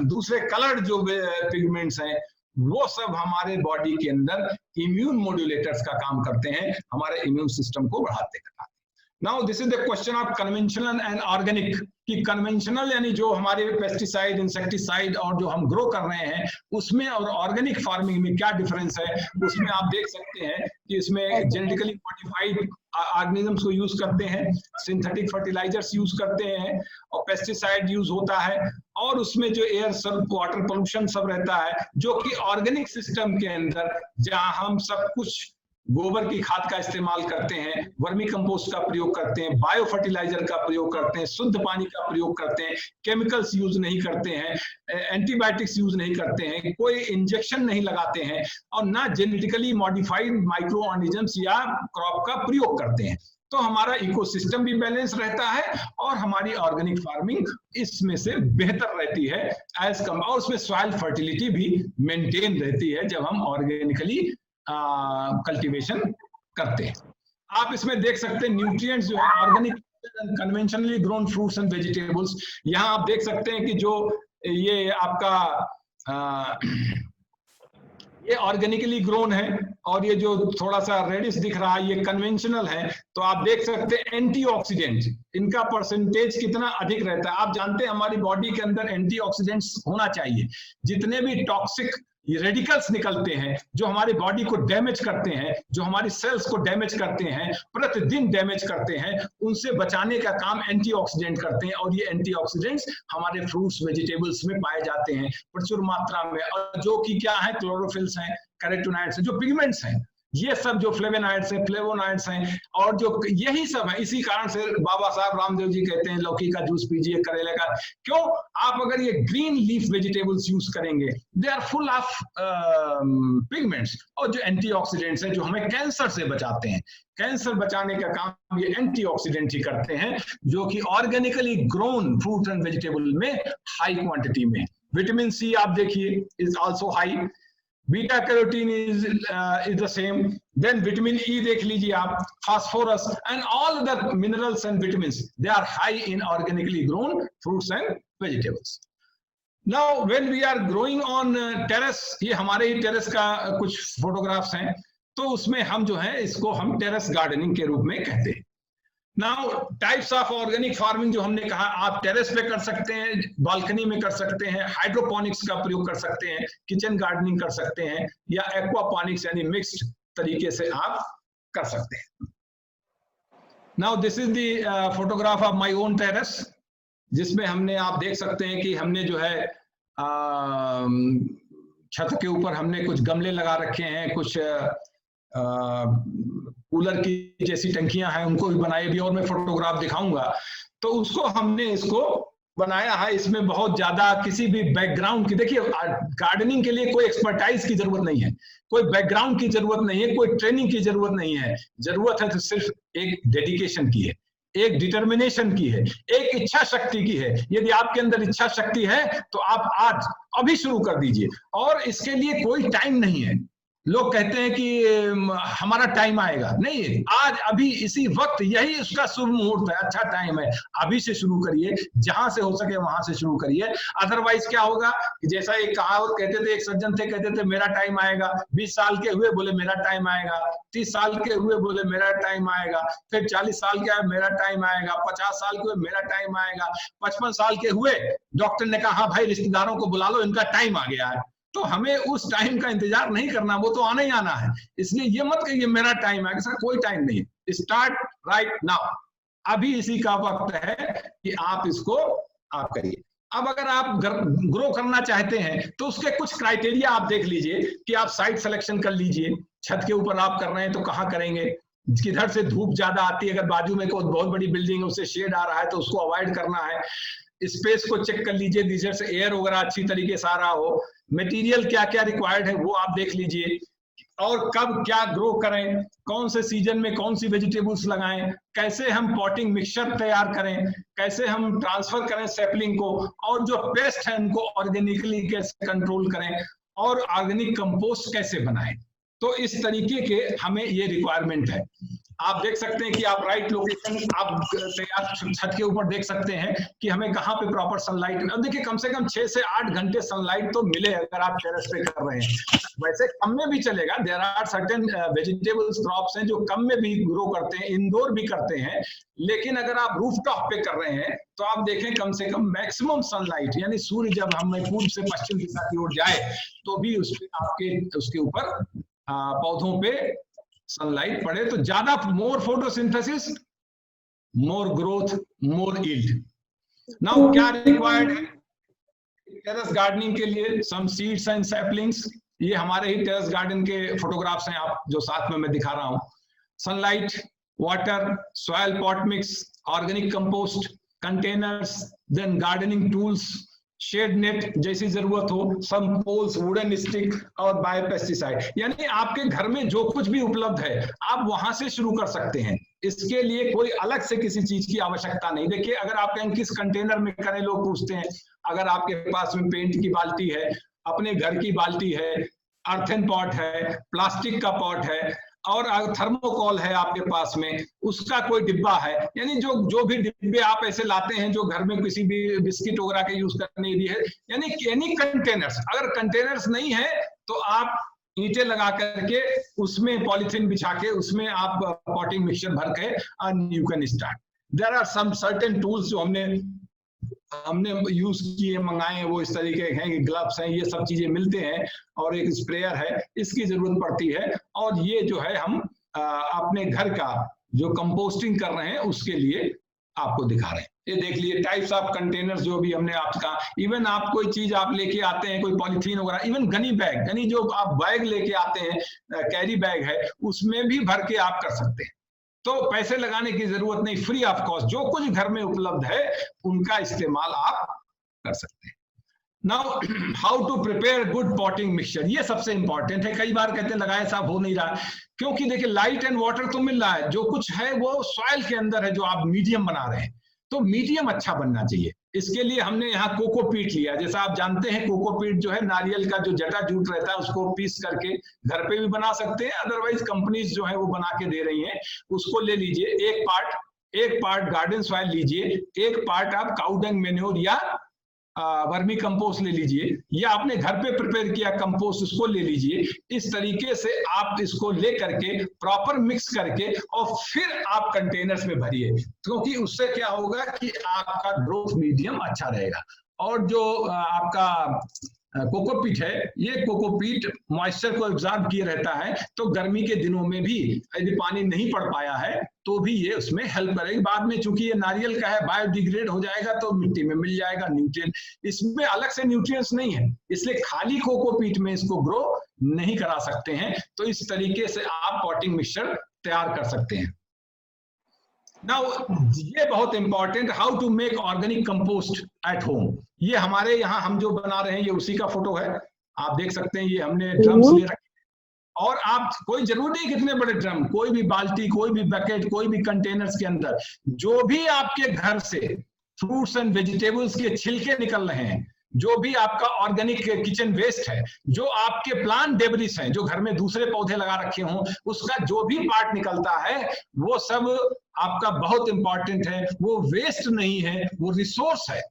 दूसरे कलर्ड जो पिगमेंट्स हैं, वो सब हमारे बॉडी के अंदर इम्यून मॉड्यूलेटर्स का काम करते हैं, हमारे इम्यून सिस्टम को बढ़ाते हैं। Now this is the question of conventional and organic, कि कन्वेंशनल यानी जो हमारे पेस्टिसाइड, इंसेक्टिसाइड और जो हम ग्रो कर रहे हैं उसमें और ऑर्गेनिक फार्मिंग में क्या डिफरेंस है। उसमें आप देख सकते हैं कि इसमें जेनेटिकली मॉडिफाइड ऑर्गेनिजम्स को यूज करते हैं, सिंथेटिक फर्टिलाइजर्स यूज करते हैं, और पेस्टिसाइड यूज होता है, और उसमें जो एयर सब वाटर पोल्यूशन सब रहता है, जो कि ऑर्गेनिक सिस्टम के अंदर जहां हम सब कुछ गोबर की खाद का इस्तेमाल करते हैं, वर्मी कंपोस्ट का प्रयोग करते हैं, बायो फर्टिलाइजर का प्रयोग करते हैं, शुद्ध पानी का प्रयोग करते हैं, केमिकल्स यूज नहीं करते हैं, एंटीबायोटिक्स यूज नहीं करते हैं, कोई इंजेक्शन नहीं लगाते हैं, और ना जेनेटिकली मॉडिफाइड माइक्रो ऑर्गेनिजम्स या क्रॉप का प्रयोग करते हैं। तो हमारा इकोसिस्टम भी बैलेंस रहता है और हमारी ऑर्गेनिक फार्मिंग इसमें से बेहतर रहती है एज कम, और उसमें सॉइल फर्टिलिटी भी मेंटेन रहती है जब हम ऑर्गेनिकली कल्टीवेशन करते हैं। आप इसमें देख सकते हैं न्यूट्रिएंट्स जो है organic conventionally grown fruits and vegetables, यहाँ आप देख सकते हैं कि जो ये आपका ये ऑर्गेनिकली ग्रोन है, और ये जो थोड़ा सा रेडिश दिख रहा है ये कन्वेंशनल है। तो आप देख सकते हैं एंटीऑक्सीडेंट, इनका परसेंटेज कितना अधिक रहता है। आप जानते हैं हमारी बॉडी के अंदर एंटीऑक्सीडेंट्स होना चाहिए। जितने भी टॉक्सिक रेडिकल्स निकलते हैं जो हमारी बॉडी को डैमेज करते हैं, जो हमारी सेल्स को डैमेज करते हैं, प्रतिदिन डैमेज करते हैं, उनसे बचाने का काम एंटीऑक्सीडेंट करते हैं। और ये एंटीऑक्सीडेंट्स हमारे फ्रूट्स वेजिटेबल्स में पाए जाते हैं प्रचुर मात्रा में, और जो कि क्या है, क्लोरोफिल्स हैं, कैरोटीनॉइड्स हैं, जो पिगमेंट्स हैं, ये सब जो फ्लेवोनॉइड्स हैं, और जो यही सब है। इसी कारण से बाबा साहब रामदेव जी कहते हैं लौकी का जूस पीजिए, करेले का। क्यों? आप अगर ये ग्रीन लीफ वेजिटेबल्स यूज करेंगे, they are full of pigments, और जो एंटीऑक्सीडेंट्स हैं जो हमें कैंसर से बचाते हैं। कैंसर बचाने का काम ये एंटीऑक्सीडेंट ही करते हैं, जो कि organically grown fruit and vegetable में हाई क्वांटिटी में। विटामिन सी आप देखिए is also high, beta carotene is the same, then vitamin E देख लीजिए आप, phosphorus and all other minerals and vitamins, they are high in organically grown fruits and vegetables. Now when we are growing on terrace, ये हमारे ही टेरेस का कुछ फोटोग्राफ्स हैं, तो उसमें हम जो है इसको हम टेरेस गार्डनिंग के रूप में कहते हैं। Now types of organic farming जो हमने कहा, आप टेरेस पे कर सकते हैं, बालकनी में कर सकते हैं, हाइड्रोपोनिक्स का प्रयोग कर सकते हैं, किचन गार्डनिंग कर सकते हैं, या एक्वापोनिक्स यानी मिक्स्ड तरीके से आप कर सकते हैं। Now this is the photograph of my own terrace, जिसमें हमने आप देख सकते हैं कि हमने जो है छत के ऊपर हमने कुछ गमले लगा रखे हैं, कुछ कूलर की जैसी टंकियां हैं उनको भी बनाए भी, और मैं फोटोग्राफ दिखाऊंगा। तो उसको हमने इसको बनाया है, इसमें बहुत ज्यादा किसी भी बैकग्राउंड की, देखिए गार्डनिंग के लिए कोई एक्सपर्टाइज की जरूरत नहीं है, कोई बैकग्राउंड की जरूरत नहीं है, कोई ट्रेनिंग की जरूरत नहीं है, जरूरत है तो सिर्फ एक डेडिकेशन की है, एक डिटर्मिनेशन की है, एक इच्छा शक्ति की है। यदि आपके अंदर इच्छा शक्ति है तो आप आज अभी शुरू कर दीजिए, और इसके लिए कोई टाइम नहीं है। लोग कहते हैं कि हमारा टाइम आएगा, नहीं, आज अभी इसी वक्त यही उसका शुभ मुहूर्त है, अच्छा टाइम है, अभी से शुरू करिए, जहां से हो सके वहां से शुरू करिए। अदरवाइज क्या होगा कि जैसा एक कहावत कहते थे, एक सज्जन थे, कहते थे मेरा टाइम आएगा, 20 साल के हुए बोले मेरा टाइम आएगा, 30 साल के हुए बोले मेरा टाइम आएगा, फिर 40 साल के आए मेरा टाइम आएगा, 50 साल के हुए मेरा टाइम आएगा, 55 साल के हुए डॉक्टर ने कहा हाँ भाई रिश्तेदारों को बुला लो, इनका टाइम आ गया है। तो हमें उस टाइम का इंतजार नहीं करना, वो तो आना ही आना है। इसलिए ये मत कहिए मेरा टाइम है, कोई टाइम नहीं है। स्टार्ट राइट नाउ, अभी इसी का वक्त है कि आप इसको आप करिए। अब अगर आप ग्रो करना चाहते हैं तो उसके कुछ क्राइटेरिया आप देख लीजिए कि आप साइट सिलेक्शन कर लीजिए। छत के ऊपर आप कर रहे हैं तो कहाँ करेंगे, किधर से धूप ज्यादा आती है, अगर बाजू में कोई बहुत बड़ी बिल्डिंग है उससे शेड आ रहा है तो उसको अवॉइड करना है। स्पेस को चेक कर लीजिए, नीचे से एयर वगैरह अच्छी तरीके से आ रहा हो। मटेरियल क्या क्या रिक्वायर्ड है वो आप देख लीजिए, और कब क्या ग्रो करें, कौन से सीजन में कौन सी वेजिटेबल्स लगाएं, कैसे हम पॉटिंग मिक्सचर तैयार करें, कैसे हम ट्रांसफर करें सैपलिंग को, और जो पेस्ट है उनको ऑर्गेनिकली कैसे कंट्रोल करें, और ऑर्गेनिक कंपोस्ट कैसे बनाएं। तो इस तरीके के हमें ये रिक्वायरमेंट है। आप देख सकते हैं कि आप राइट लोकेशन आप तैयार छत के ऊपर देख सकते हैं कि हमें कहाँ पे प्रॉपर सनलाइट, अब देखिए कम से कम 6 से 8 घंटे सनलाइट तो मिले अगर आप टेरेस पे कर रहे हैं। वैसे कम में भी चलेगा, there are certain vegetables crops हैं जो कम में भी ग्रो करते हैं, इंडोर भी करते हैं, लेकिन अगर आप रूफ टॉप पे कर रहे हैं तो आप देखें कम से कम मैक्सिमम सनलाइट, यानी सूर्य जब हमें पूर्व से पश्चिम दिशा की ओर जाए तो भी उसके ऊपर पौधों पे सनलाइट पड़े तो ज्यादा, more photosynthesis, more growth, more yield. Now क्या रिक्वायर्ड है टेरेस गार्डनिंग के लिए? सम सीड्स एंड सैपलिंग्स, ये हमारे ही टेरेस गार्डन के फोटोग्राफ्स हैं, आप जो साथ में मैं दिखा रहा हूं। Sunlight, water, soil pot mix, organic compost, containers, then gardening tools, shade net जैसी जरूरत हो, सम पोल्स, वुडन स्टिक और बायोपेस्टिसाइड। यानी आपके घर में जो कुछ भी उपलब्ध है आप वहां से शुरू कर सकते हैं। इसके लिए कोई अलग से किसी चीज की आवश्यकता नहीं। देखिए अगर आप कहें किस कंटेनर में करें, लोग पूछते हैं, अगर आपके पास में पेंट की बाल्टी है, अपने घर की बाल्टी है, अर्थन पॉट है, प्लास्टिक का पॉट है, और थर्मोकॉल है आपके पास में, उसका कोई डिब्बा है, यानी जो भी डिब्बे आप ऐसे लाते हैं जो घर में किसी भी बिस्किट वगैरह के यूज करने के लिए है, यानी एनी कंटेनर्स। अगर कंटेनर्स नहीं है तो आप ईंटें लगा करके उसमें पॉलिथीन बिछा के उसमें आप पॉटिंग मिक्सचर भर के and you can start. There are some certain tools जो हमने यूज किए, मंगाए हैं, वो इस तरीके के हैं कि ग्लव्स हैं, ये सब चीजें मिलते हैं, और एक स्प्रेयर है, इसकी जरूरत पड़ती है। और ये जो है हम अपने घर का जो कंपोस्टिंग कर रहे हैं उसके लिए आपको दिखा रहे हैं। ये देख लिए टाइप्स ऑफ कंटेनर्स जो भी हमने आपका, इवन आप कोई चीज आप लेके आते हैं, कोई पॉलिथीन वगैरह, इवन गनी बैग, यानी जो आप बैग लेके आते हैं, कैरी बैग है, उसमें भी भर के आप कर सकते हैं। तो पैसे लगाने की जरूरत नहीं, फ्री ऑफ कॉस्ट जो कुछ घर में उपलब्ध है उनका इस्तेमाल आप कर सकते हैं। Now how to prepare good potting mixture, ये सबसे इंपॉर्टेंट है। कई बार कहते हैं लगाए साहब हो नहीं रहा, क्योंकि देखिए लाइट एंड वाटर तो मिल रहा है, जो कुछ है वो सॉइल के अंदर है जो आप मीडियम बना रहे हैं, तो मीडियम अच्छा बनना चाहिए। इसके लिए हमने यहाँ कोकोपीट लिया। जैसा आप जानते हैं कोकोपीट जो है नारियल का जो जटा जूट रहता है उसको पीस करके घर पे भी बना सकते हैं, अदरवाइज कंपनीज जो है वो बना के दे रही हैं, उसको ले लीजिए। एक पार्ट गार्डन सॉइल लीजिए, एक पार्ट आप काऊ डंग मैन्योर या वर्मी कंपोस्ट ले लीजिए, या आपने घर पे प्रिपेयर किया कंपोस्ट उसको ले लीजिए। इस तरीके से आप इसको ले करके प्रॉपर मिक्स करके और फिर आप कंटेनर्स में भरिए, क्योंकि उससे क्या होगा कि आपका ग्रोथ मीडियम अच्छा रहेगा। और जो आपका कोकोपीट है, ये कोकोपीट मॉइस्चर को एब्जॉर्ब किए रहता है, तो गर्मी के दिनों में भी यदि पानी नहीं पड़ पाया है तो भी ये उसमें हेल्प करेगी। बाद में चूंकि ये नारियल का है, बायोडिग्रेड हो जाएगा तो मिट्टी में मिल जाएगा न्यूट्रिएंट, इसमें अलग से न्यूट्रिएंट्स नहीं है, इसलिए खाली कोकोपीट में इसको ग्रो नहीं करा सकते हैं। तो इस तरीके से आप पॉटिंग मिक्सचर तैयार कर सकते हैं। नाउ ये बहुत important, how to make organic compost at home. ये हमारे यहाँ हम जो बना रहे हैं ये उसी का फोटो है, आप देख सकते हैं। ये हमने ड्रम्स ले रखे, और आप कोई जरूरी नहीं कितने बड़े ड्रम, कोई भी बाल्टी, कोई भी बकेट, कोई भी कंटेनर्स के अंदर जो भी आपके घर से फ्रूट्स एंड वेजिटेबल्स के छिलके निकल रहे हैं, जो भी आपका ऑर्गेनिक किचन वेस्ट है, जो आपके प्लांट डेब्रिस हैं, जो घर में दूसरे पौधे लगा रखे हों, उसका जो भी पार्ट निकलता है वो सब आपका बहुत इंपॉर्टेंट है। वो वेस्ट नहीं है, वो रिसोर्स है,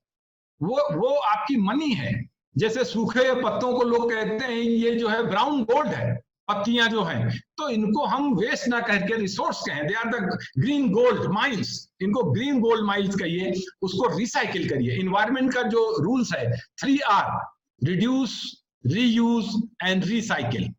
वो आपकी मनी है। जैसे सूखे पत्तों को लोग कहते हैं ये जो है ब्राउन गोल्ड है, पत्तियां जो हैं, तो इनको हम वेस्ट ना कह के रिसोर्स कहें। They are the green gold miles, इनको ग्रीन गोल्ड माइल्स कहिए, उसको रिसाइकिल करिए। इन्वायरमेंट का जो रूल्स है 3R, reduce, reuse and recycle,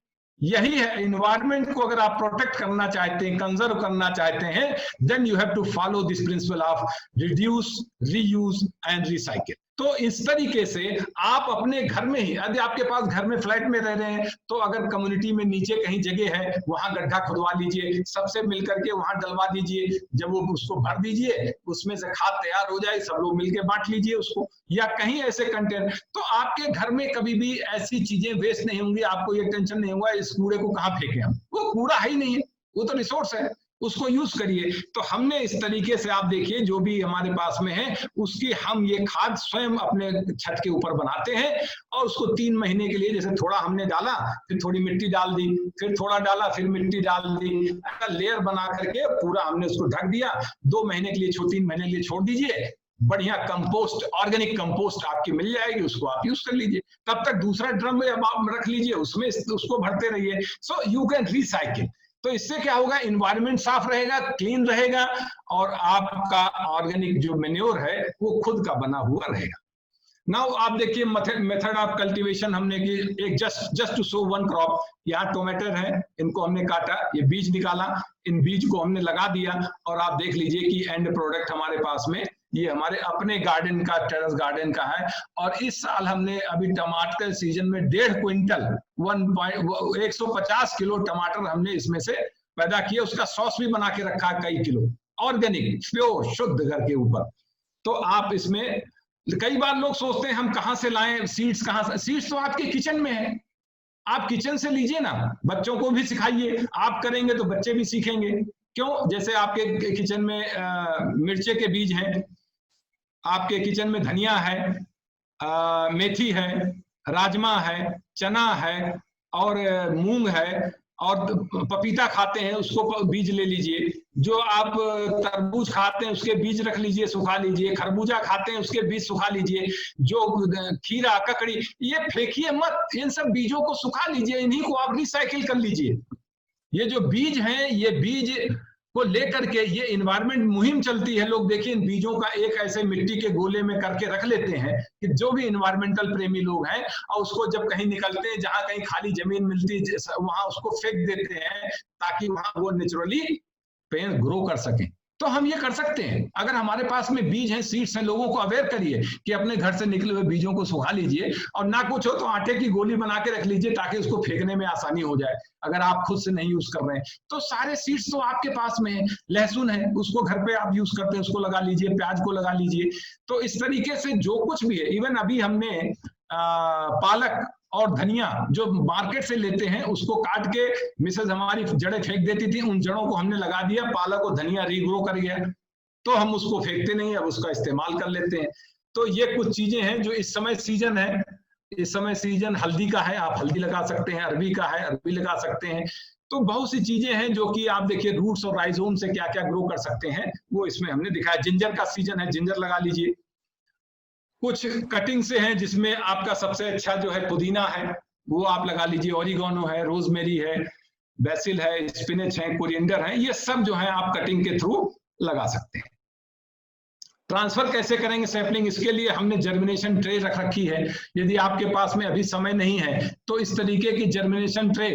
यही है। इन्वायरमेंट को अगर आप प्रोटेक्ट करना चाहते हैं, कंजर्व करना चाहते हैं, then you have to follow this principle of reduce, reuse and recycle. तो इस तरीके से आप अपने घर में ही, यदि आपके पास घर में फ्लैट में रह रहे हैं तो अगर कम्युनिटी में नीचे कहीं जगह है, वहां गड्ढा खुदवा लीजिए, सबसे मिलकर के वहां डलवा दीजिए, जब वो उसको भर दीजिए, उसमें से खाद तैयार हो जाए, सब लोग मिलकर बांट लीजिए उसको, या कहीं ऐसे कंटेनर। तो आपके घर में कभी भी ऐसी चीजें वेस्ट नहीं होंगी, आपको ये टेंशन नहीं होगा इस कूड़े को कहाँ फेंके हम, वो कूड़ा है ही नहीं है, वो तो रिसोर्स है, उसको यूज करिए। तो हमने इस तरीके से, आप देखिए जो भी हमारे पास में है उसकी हम ये खाद स्वयं अपने छत के ऊपर बनाते हैं, और उसको 3 महीने के लिए, जैसे थोड़ा हमने डाला, फिर थोड़ी मिट्टी डाल दी, फिर थोड़ा डाला, फिर मिट्टी डाल दी, ऐसा लेयर बना करके पूरा हमने उसको ढक दिया। 2 महीने के लिए, 3 महीने के लिए छोड़ दीजिए, बढ़िया कंपोस्ट, ऑर्गेनिक कंपोस्ट आपकी मिल जाएगी, उसको आप यूज कर लीजिए। तब तक दूसरा ड्रम में आप रख लीजिए, उसमें उसको भरते रहिए। So you can recycle. तो इससे क्या होगा, इन्वायरमेंट साफ रहेगा, क्लीन रहेगा, और आपका ऑर्गेनिक जो मैन्योर है वो खुद का बना हुआ रहेगा। नाउ आप देखिए मेथड ऑफ कल्टीवेशन हमने की, एक just to show one crop. यहाँ टमाटर है, इनको हमने काटा, ये बीज निकाला, इन बीज को हमने लगा दिया, और आप देख लीजिए कि एंड प्रोडक्ट हमारे पास में ये हमारे अपने गार्डन का, टेरेस गार्डन का है। और इस साल हमने अभी टमाटर सीजन में 1.5 क्विंटल 150 किलो टमाटर हमने इसमें से पैदा किया। उसका सॉस भी बना के रखा है कई किलो, ऑर्गेनिक, प्योर, शुद्ध घर के ऊपर। तो आप इसमें, कई बार लोग सोचते हैं हम कहाँ से लाएं सीड्स, कहाँ से? सीड्स तो आपके किचन में है, आप किचन से लीजिए ना, बच्चों को भी सिखाइए। आप करेंगे तो बच्चे भी सीखेंगे। क्यों? जैसे आपके किचन में मिर्चे के बीज हैं, आपके किचन में धनिया है, मेथी है, राजमा है, चना है, और मूंग है, और पपीता खाते हैं उसको बीज ले लीजिए। जो आप तरबूज खाते हैं उसके बीज रख लीजिए, सुखा लीजिए। खरबूजा खाते हैं उसके बीज सुखा लीजिए। जो खीरा, ककड़ी, ये फेंकिए मत, इन सब बीजों को सुखा लीजिए, इन्हीं को आप रिसाइकिल कर लीजिए। ये जो बीज हैं, ये बीज को लेकर के ये इन्वायरमेंट मुहिम चलती है। लोग देखिए इन बीजों का एक ऐसे मिट्टी के गोले में करके रख लेते हैं कि जो भी इन्वायरमेंटल प्रेमी लोग हैं, और उसको जब कहीं निकलते हैं, जहां कहीं खाली जमीन मिलती है, वहां उसको फेंक देते हैं, ताकि वहां वो नेचुरली पेड़ ग्रो कर सके। तो हम ये कर सकते हैं, अगर हमारे पास में बीज हैं, सीड्स हैं, लोगों को अवेयर करिए कि अपने घर से निकले हुए बीजों को सुखा लीजिए, और ना कुछ हो तो आटे की गोली बना के रख लीजिए, ताकि उसको फेंकने में आसानी हो जाए अगर आप खुद से नहीं यूज कर रहे हैं। तो सारे सीड्स तो आपके पास में है। लहसुन है, उसको घर पे आप यूज करते हैं, उसको लगा लीजिए, प्याज को लगा लीजिए। तो इस तरीके से जो कुछ भी है, इवन अभी हमने पालक और धनिया जो मार्केट से लेते हैं, उसको काट के मिसेज हमारी जड़ें फेंक देती थी, उन जड़ों को हमने लगा दिया, पालक और धनिया रीग्रो कर गया। तो हम उसको फेंकते नहीं, अब उसका इस्तेमाल कर लेते हैं। तो ये कुछ चीजें हैं जो इस समय सीजन है। इस समय सीजन हल्दी का है, आप हल्दी लगा सकते हैं, अरबी का है, अरबी लगा सकते हैं। तो बहुत सी चीजें हैं जो कि आप देखिए रूट्स और राइजोम से क्या क्या ग्रो कर सकते हैं, वो इसमें हमने दिखाया। जिंजर का सीजन है, जिंजर लगा लीजिए। कुछ कटिंग से हैं जिसमें आपका सबसे अच्छा जो है पुदीना है, वो आप लगा लीजिए। ऑरिगेनो है, रोजमेरी है, बेसिल है, स्पिनच है, कोरिएंडर है, ये सब जो है आप कटिंग के थ्रू लगा सकते हैं। ट्रांसफर कैसे करेंगे सैपलिंग? इसके लिए हमने जर्मिनेशन ट्रे रख रखी है। यदि आपके पास में अभी समय नहीं है तो इस तरीके की जर्मिनेशन ट्रे,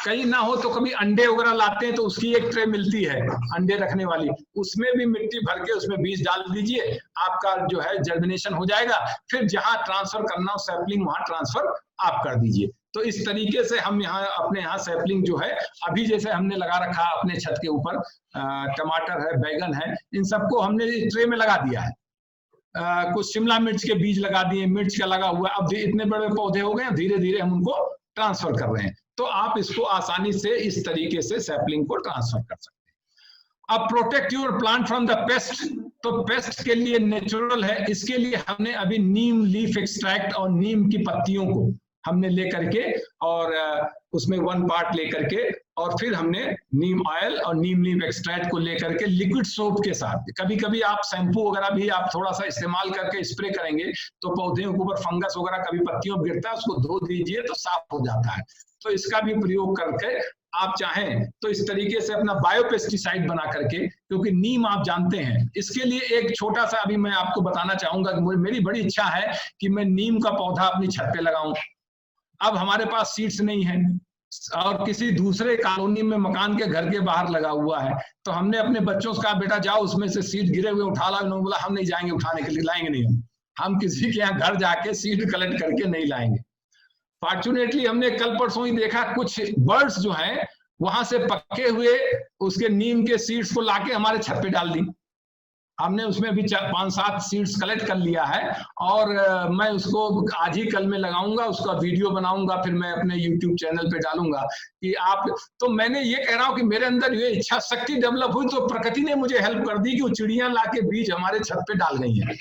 कहीं ना हो तो कभी अंडे वगैरह लाते हैं तो उसकी एक ट्रे मिलती है अंडे रखने वाली, उसमें भी मिट्टी भर के उसमें बीज डाल दीजिए, आपका जो है जर्मिनेशन हो जाएगा। फिर जहां ट्रांसफर करना हो सैपलिंग, वहां ट्रांसफर आप कर दीजिए। तो इस तरीके से हम अपने यहाँ सैपलिंग जो है, अभी जैसे हमने लगा रखा अपने छत के ऊपर, टमाटर है, बैगन है, इन सबको हमने ट्रे में लगा दिया है। कुछ शिमला मिर्च के बीज लगा दिए, मिर्च का लगा हुआ। अब इतने बड़े पौधे हो गए, धीरे धीरे हम उनको ट्रांसफर कर रहे हैं। तो आप इसको आसानी से इस तरीके से सैपलिंग को ट्रांसफर कर सकते हैं। अब protect your plant from the paste, तो पेस्ट के लिए नेचुरल है, इसके लिए हमने अभी नीम लीफ एक्सट्रैक्ट और नीम की पत्तियों को हमने लेकर के और उसमें 1 पार्ट लेकर के और फिर हमने नीम ऑयल और नीम लीफ एक्सट्रैक्ट को लेकर के लिक्विड सोप के साथ, कभी कभी आप शैम्पू वगैरह भी आप थोड़ा सा इस्तेमाल करके स्प्रे करेंगे तो पौधे के ऊपर फंगस वगैरह कभी पत्तियों पर गिरता है, उसको धो दीजिए तो साफ हो जाता है। तो इसका भी प्रयोग करके आप चाहें तो इस तरीके से अपना बायोपेस्टिसाइड बना करके, क्योंकि नीम आप जानते हैं, इसके लिए एक छोटा सा अभी मैं आपको बताना चाहूंगा कि मेरी बड़ी इच्छा है कि मैं नीम का पौधा अपनी छत पे लगाऊं। अब हमारे पास सीड्स नहीं है और किसी दूसरे कॉलोनी में मकान के घर के बाहर लगा हुआ है, तो हमने अपने बच्चों से कहा बेटा जाओ उसमें से सीड गिरे हुए उठा ला। उन्होंने बोला हम नहीं जाएंगे उठाने के लिए, लाएंगे नहीं, हम किसी के यहाँ घर जाके सीड कलेक्ट करके नहीं लाएंगे। फॉर्चुनेटली हमने कल परसों ही देखा कुछ बर्ड्स जो हैं वहां से पके हुए उसके नीम के सीड्स को लाके हमारे छत पे डाल दी। हमने उसमें भी 5-7 सीड्स कलेक्ट कर लिया है और मैं उसको आज ही कल में लगाऊंगा, उसका वीडियो बनाऊंगा, फिर मैं अपने YouTube चैनल पे डालूंगा कि आप। तो मैंने ये कह रहा हूं कि मेरे अंदर ये इच्छा शक्ति डेवलप हुई तो प्रकृति ने मुझे हेल्प कर दी कि वो चिड़ियां लाके बीज हमारे छत पे डाल गई हैं।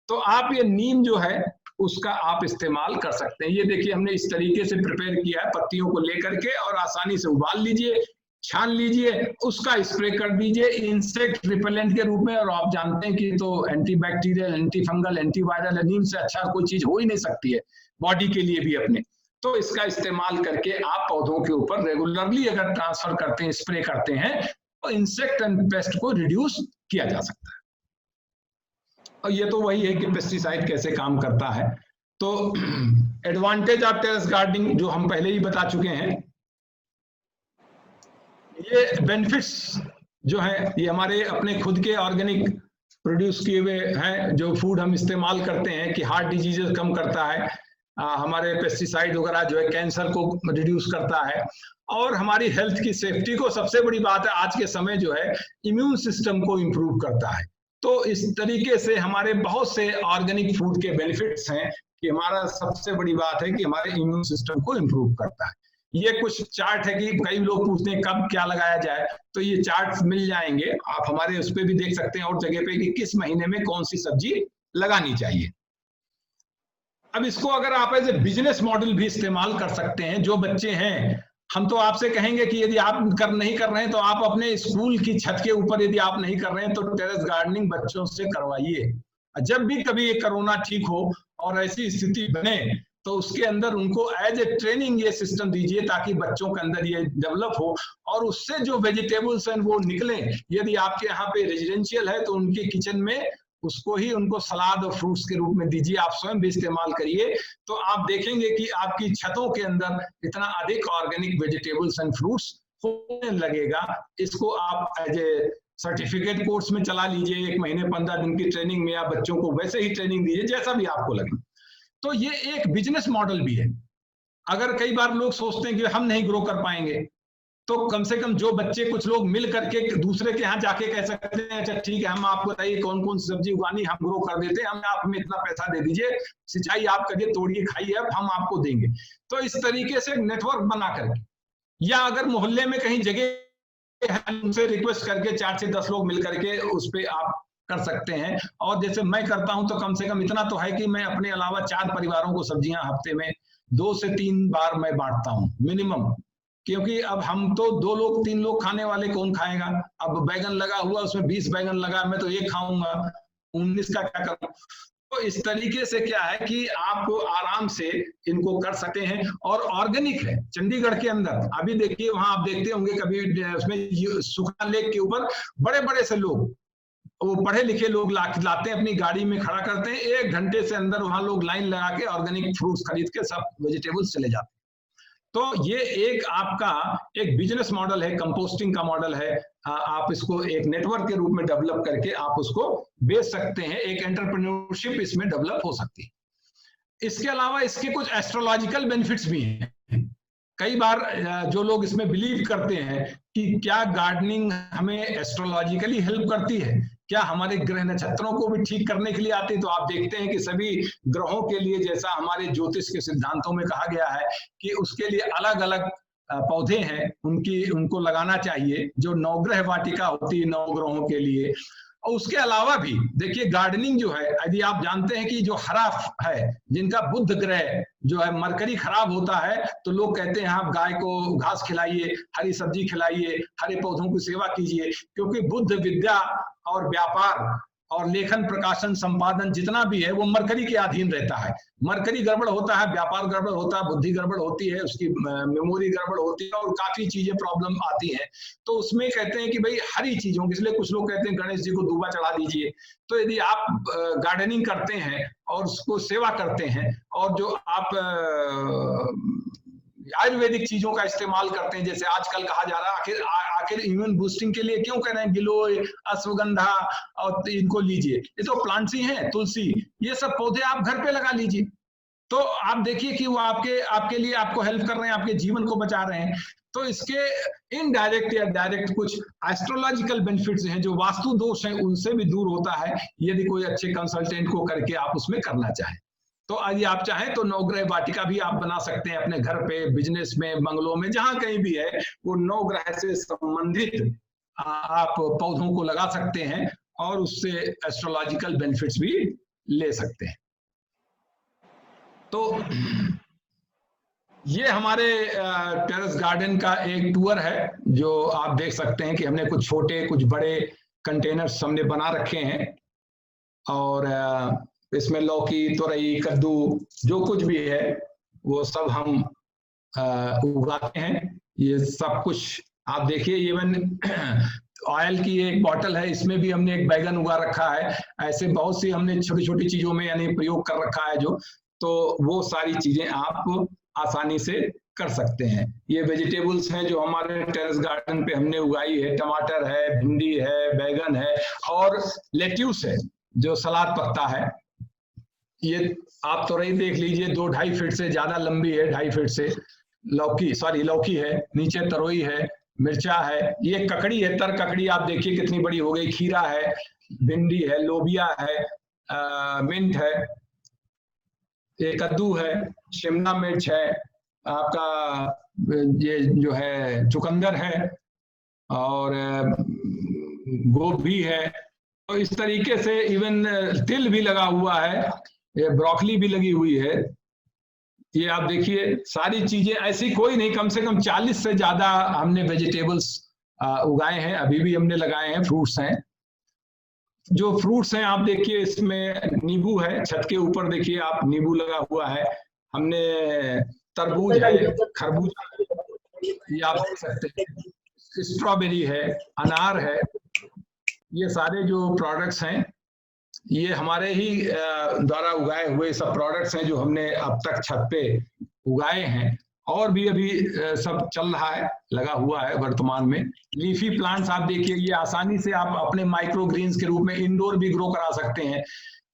तो आप ये नीम जो है उसका आप इस्तेमाल कर सकते हैं। ये देखिए हमने इस तरीके से प्रिपेयर किया है, पत्तियों को लेकर के और आसानी से उबाल लीजिए, छान लीजिए, उसका स्प्रे कर दीजिए इंसेक्ट रिपेलेंट के रूप में। और आप जानते हैं कि तो एंटीबैक्टीरियल, एंटीफंगल, एंटीवायरल, नीम से अच्छा कोई चीज हो ही नहीं सकती है बॉडी के लिए भी अपने। तो इसका इस्तेमाल करके आप पौधों के ऊपर रेगुलरली अगर ट्रांसफर करते हैं, स्प्रे करते हैं, तो इंसेक्ट एंड पेस्ट को रिड्यूस किया जा सकता है। और ये तो वही है कि पेस्टिसाइड कैसे काम करता है। तो एडवांटेज ऑफ टेरेस गार्डनिंग जो हम पहले ही बता चुके हैं, ये बेनिफिट्स जो है ये हमारे अपने खुद के ऑर्गेनिक प्रोड्यूस किए हुए हैं, जो फूड हम इस्तेमाल करते हैं कि हार्ट डिजीजेस कम करता है, हमारे पेस्टिसाइड वगैरह जो है कैंसर को रिड्यूस करता है और हमारी हेल्थ की सेफ्टी को, सबसे बड़ी बात है आज के समय जो है इम्यून सिस्टम को इम्प्रूव करता है। तो इस तरीके से हमारे बहुत से ऑर्गेनिक फूड के बेनिफिट्स हैं कि हमारा सबसे बड़ी बात है कि हमारे इम्यून सिस्टम को इम्प्रूव करता है। ये कुछ चार्ट है कि कई लोग पूछते हैं कब क्या लगाया जाए, तो ये चार्ट मिल जाएंगे, आप हमारे उस पर भी देख सकते हैं और जगह पे कि किस महीने में कौन सी सब्जी लगानी चाहिए। अब इसको अगर आप एज ए बिजनेस मॉडल भी इस्तेमाल कर सकते हैं। जो बच्चे हैं, हम तो आपसे कहेंगे कि यदि आप नहीं कर रहे हैं तो आप अपने स्कूल की छत के ऊपर यदि आप नहीं कर रहे हैं तो टेरेस गार्डनिंग बच्चों से करवाइए। जब भी कभी ये कोरोना ठीक हो और ऐसी स्थिति बने तो उसके अंदर उनको एज ए ट्रेनिंग ये सिस्टम दीजिए ताकि बच्चों के अंदर ये डेवलप हो और उससे जो वेजिटेबल्स हैं वो निकले। यदि आपके यहाँ पे रेजिडेंशियल है तो उनके किचन में उसको ही उनको सलाद और फ्रूट्स के रूप में दीजिए, आप स्वयं भी इस्तेमाल करिए, तो आप देखेंगे कि आपकी छतों के अंदर इतना अधिक ऑर्गेनिक वेजिटेबल्स एंड फ्रूट्स होने लगेगा। इसको आप एज ए सर्टिफिकेट कोर्स में चला लीजिए, 1 महीने 15 दिन की ट्रेनिंग में या बच्चों को वैसे ही ट्रेनिंग दीजिए जैसा भी आपको लगे। तो ये एक बिजनेस मॉडल भी है। अगर कई बार लोग सोचते हैं कि हम नहीं ग्रो कर पाएंगे, तो कम से कम जो बच्चे कुछ लोग मिल करके दूसरे के यहाँ जाके कह सकते हैं अच्छा ठीक है हम आपको बताइए कौन कौन सी सब्जी उगानी, हम ग्रो कर देते हैं, आप हमें इतना पैसा दे दीजिए, सिंचाई आप करिए, तोड़िए खाइए, अब हम आपको देंगे। तो इस तरीके से नेटवर्क बना करके, या अगर मोहल्ले में कहीं जगह है उनसे रिक्वेस्ट करके 4 से 10 लोग मिल करके उस पर आप कर सकते हैं। और जैसे मैं करता हूं तो कम से कम इतना तो है कि मैं अपने अलावा 4 परिवारों को सब्जियां हफ्ते में 2 से 3 बार मैं बांटता हूं मिनिमम, क्योंकि अब हम तो 2 लोग 3 लोग खाने वाले, कौन खाएगा। अब बैगन लगा हुआ उसमें 20 बैगन लगा, मैं तो 1 खाऊंगा, 19 का क्या करूं। तो इस तरीके से क्या है कि आप आराम से इनको कर सकते हैं और ऑर्गेनिक है। चंडीगढ़ के अंदर अभी देखिए वहां आप देखते होंगे कभी उसमें सुखा लेक के ऊपर बड़े बड़े से लोग, वो पढ़े लिखे लोग लाते हैं, अपनी गाड़ी में खड़ा करते हैं, 1 घंटे से अंदर वहां लोग लाइन लगा के ऑर्गेनिक फ्रूट्स खरीद के सब वेजिटेबल्स चले जाते हैं। तो ये एक आपका एक बिजनेस मॉडल है, कंपोस्टिंग का मॉडल है। आप इसको एक नेटवर्क के रूप में डेवलप करके आप उसको बेच सकते हैं, एक एंटरप्रेन्योरशिप इसमें डेवलप हो सकती है। इसके अलावा इसके कुछ एस्ट्रोलॉजिकल बेनिफिट्स भी हैं। कई बार जो लोग इसमें बिलीव करते हैं कि क्या गार्डनिंग हमें एस्ट्रोलॉजिकली हेल्प करती है, क्या हमारे ग्रह नक्षत्रों को भी ठीक करने के लिए आते हैं? तो आप देखते हैं कि सभी ग्रहों के लिए, जैसा हमारे ज्योतिष के सिद्धांतों में कहा गया है कि उसके लिए अलग अलग पौधे हैं, उनको लगाना चाहिए, जो नवग्रह वाटिका होती है नौ ग्रहों के लिए। और उसके अलावा भी देखिए गार्डनिंग जो है, यदि आप जानते हैं कि जो हरा है, जिनका बुध ग्रह जो है मरकरी खराब होता है, तो लोग कहते हैं आप गाय को घास खिलाइए, हरी सब्जी खिलाइए, हरे पौधों की सेवा कीजिए, क्योंकि बुध विद्या और व्यापार और लेखन प्रकाशन संपादन जितना भी है वो मरकरी के अधीन रहता है। मरकरी गड़बड़ होता है, व्यापार गड़बड़ होता है, बुद्धि गड़बड़ होती है, उसकी मेमोरी गड़बड़ होती है और काफी चीजें प्रॉब्लम आती हैं। तो उसमें कहते हैं कि भाई हरी चीजों, इसलिए कुछ लोग कहते हैं गणेश जी को दूबा चढ़ा दीजिए। तो यदि आप गार्डनिंग करते हैं और उसको सेवा करते हैं और जो आप आयुर्वेदिक चीजों का इस्तेमाल करते हैं, जैसे आजकल कहा जा रहा है आखिर इम्यून बूस्टिंग के लिए क्यों कह रहे हैं गिलोय, अश्वगंधा और इनको लीजिए, ये तो प्लांट्स ही हैं, तुलसी, ये सब पौधे आप घर पे लगा लीजिए। तो आप देखिए कि वो आपके लिए आपको हेल्प कर रहे हैं, आपके जीवन को बचा रहे हैं। तो इसके इनडायरेक्ट या डायरेक्ट कुछ एस्ट्रोलॉजिकल बेनिफिट्स हैं, जो वास्तु दोष हैं उनसे भी दूर होता है, यदि कोई अच्छे कंसल्टेंट को करके आप उसमें करना चाहें। तो यदि आप चाहें तो नवग्रह वाटिका भी आप बना सकते हैं अपने घर पे, बिजनेस में, बंगलों में, जहां कहीं भी है, वो नवग्रह से संबंधित आप पौधों को लगा सकते हैं और उससे एस्ट्रोलॉजिकल बेनिफिट्स भी ले सकते हैं। तो ये हमारे टेरेस गार्डन का एक टूर है, जो आप देख सकते हैं कि हमने कुछ छोटे कुछ बड़े कंटेनर्स हमने बना रखे हैं, और इसमें लौकी, तोरई, कद्दू, जो कुछ भी है वो सब हम उगाते हैं। ये सब कुछ आप देखिए, इवन ऑयल की एक बॉटल है, इसमें भी हमने एक बैगन उगा रखा है। ऐसे बहुत सी हमने छोटी छोटी चीजों में यानी प्रयोग कर रखा है जो, तो वो सारी चीजें आप आसानी से कर सकते हैं। ये वेजिटेबल्स हैं जो हमारे टेरेस गार्डन पे हमने उगाई है, टमाटर है, भिंडी है, बैगन है और लेट्यूस है जो सलाद पत्ता है। ये आप तोरई देख लीजिए, 2-2.5 फीट से ज्यादा लंबी है, 2.5 फीट से। लौकी है, नीचे तरोई है, मिर्चा है, ये ककड़ी है, तर ककड़ी आप देखिए कितनी बड़ी हो गई, खीरा है, भिंडी है, लोबिया है, मिंट है, ये कद्दू है, शिमला मिर्च है, आपका ये जो है चुकंदर है और गोभी है। तो इस तरीके से इवन तिल भी लगा हुआ है, ये ब्रोकली भी लगी हुई है। ये आप देखिए सारी चीजें, ऐसी कोई नहीं, कम से कम 40 से ज्यादा हमने वेजिटेबल्स उगाए हैं, अभी भी हमने लगाए हैं। फ्रूट्स हैं, जो फ्रूट्स हैं आप देखिए, इसमें नींबू है, छत के ऊपर देखिए आप नींबू लगा हुआ है, हमने तरबूज है, खरबूजा, ये आप देख सकते हैं, स्ट्रॉबेरी है, अनार है। ये सारे जो प्रोडक्ट्स हैं ये हमारे ही द्वारा उगाए हुए सब प्रोडक्ट्स हैं जो हमने अब तक छत पे उगाए हैं, और भी अभी सब चल रहा है, लगा हुआ है वर्तमान में। लीफी प्लांट्स आप देखिए, ये आसानी से आप अपने माइक्रो ग्रीन्स के रूप में इंडोर भी ग्रो करा सकते हैं,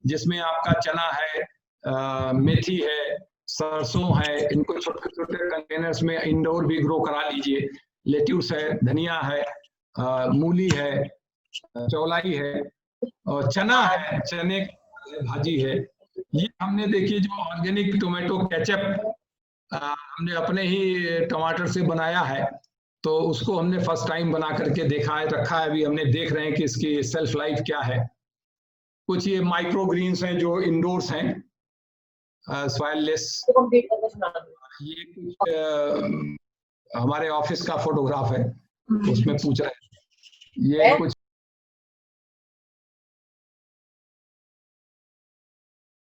जिसमें आपका चना है, मेथी है, सरसों है, इनको छोटे छोटे कंटेनर्स में इंडोर भी ग्रो करा लीजिए। लेट्यूस है, धनिया है, मूली है, चौलाई है और चना है, चने की भाजी है। ये हमने देखिए जो ऑर्गेनिक टोमेटो केचप हमने अपने ही टमाटर से बनाया है, तो उसको हमने फर्स्ट टाइम बना करके देखा है, रखा है, अभी हमने देख रहे हैं कि इसकी सेल्फ लाइफ क्या है। कुछ ये माइक्रो ग्रीन्स हैं जो इंडोर्स हैं, सॉइललेस। ये कुछ हमारे ऑफिस का फोटोग्राफ है, उसमें पूछ रहे हैं ये कुछ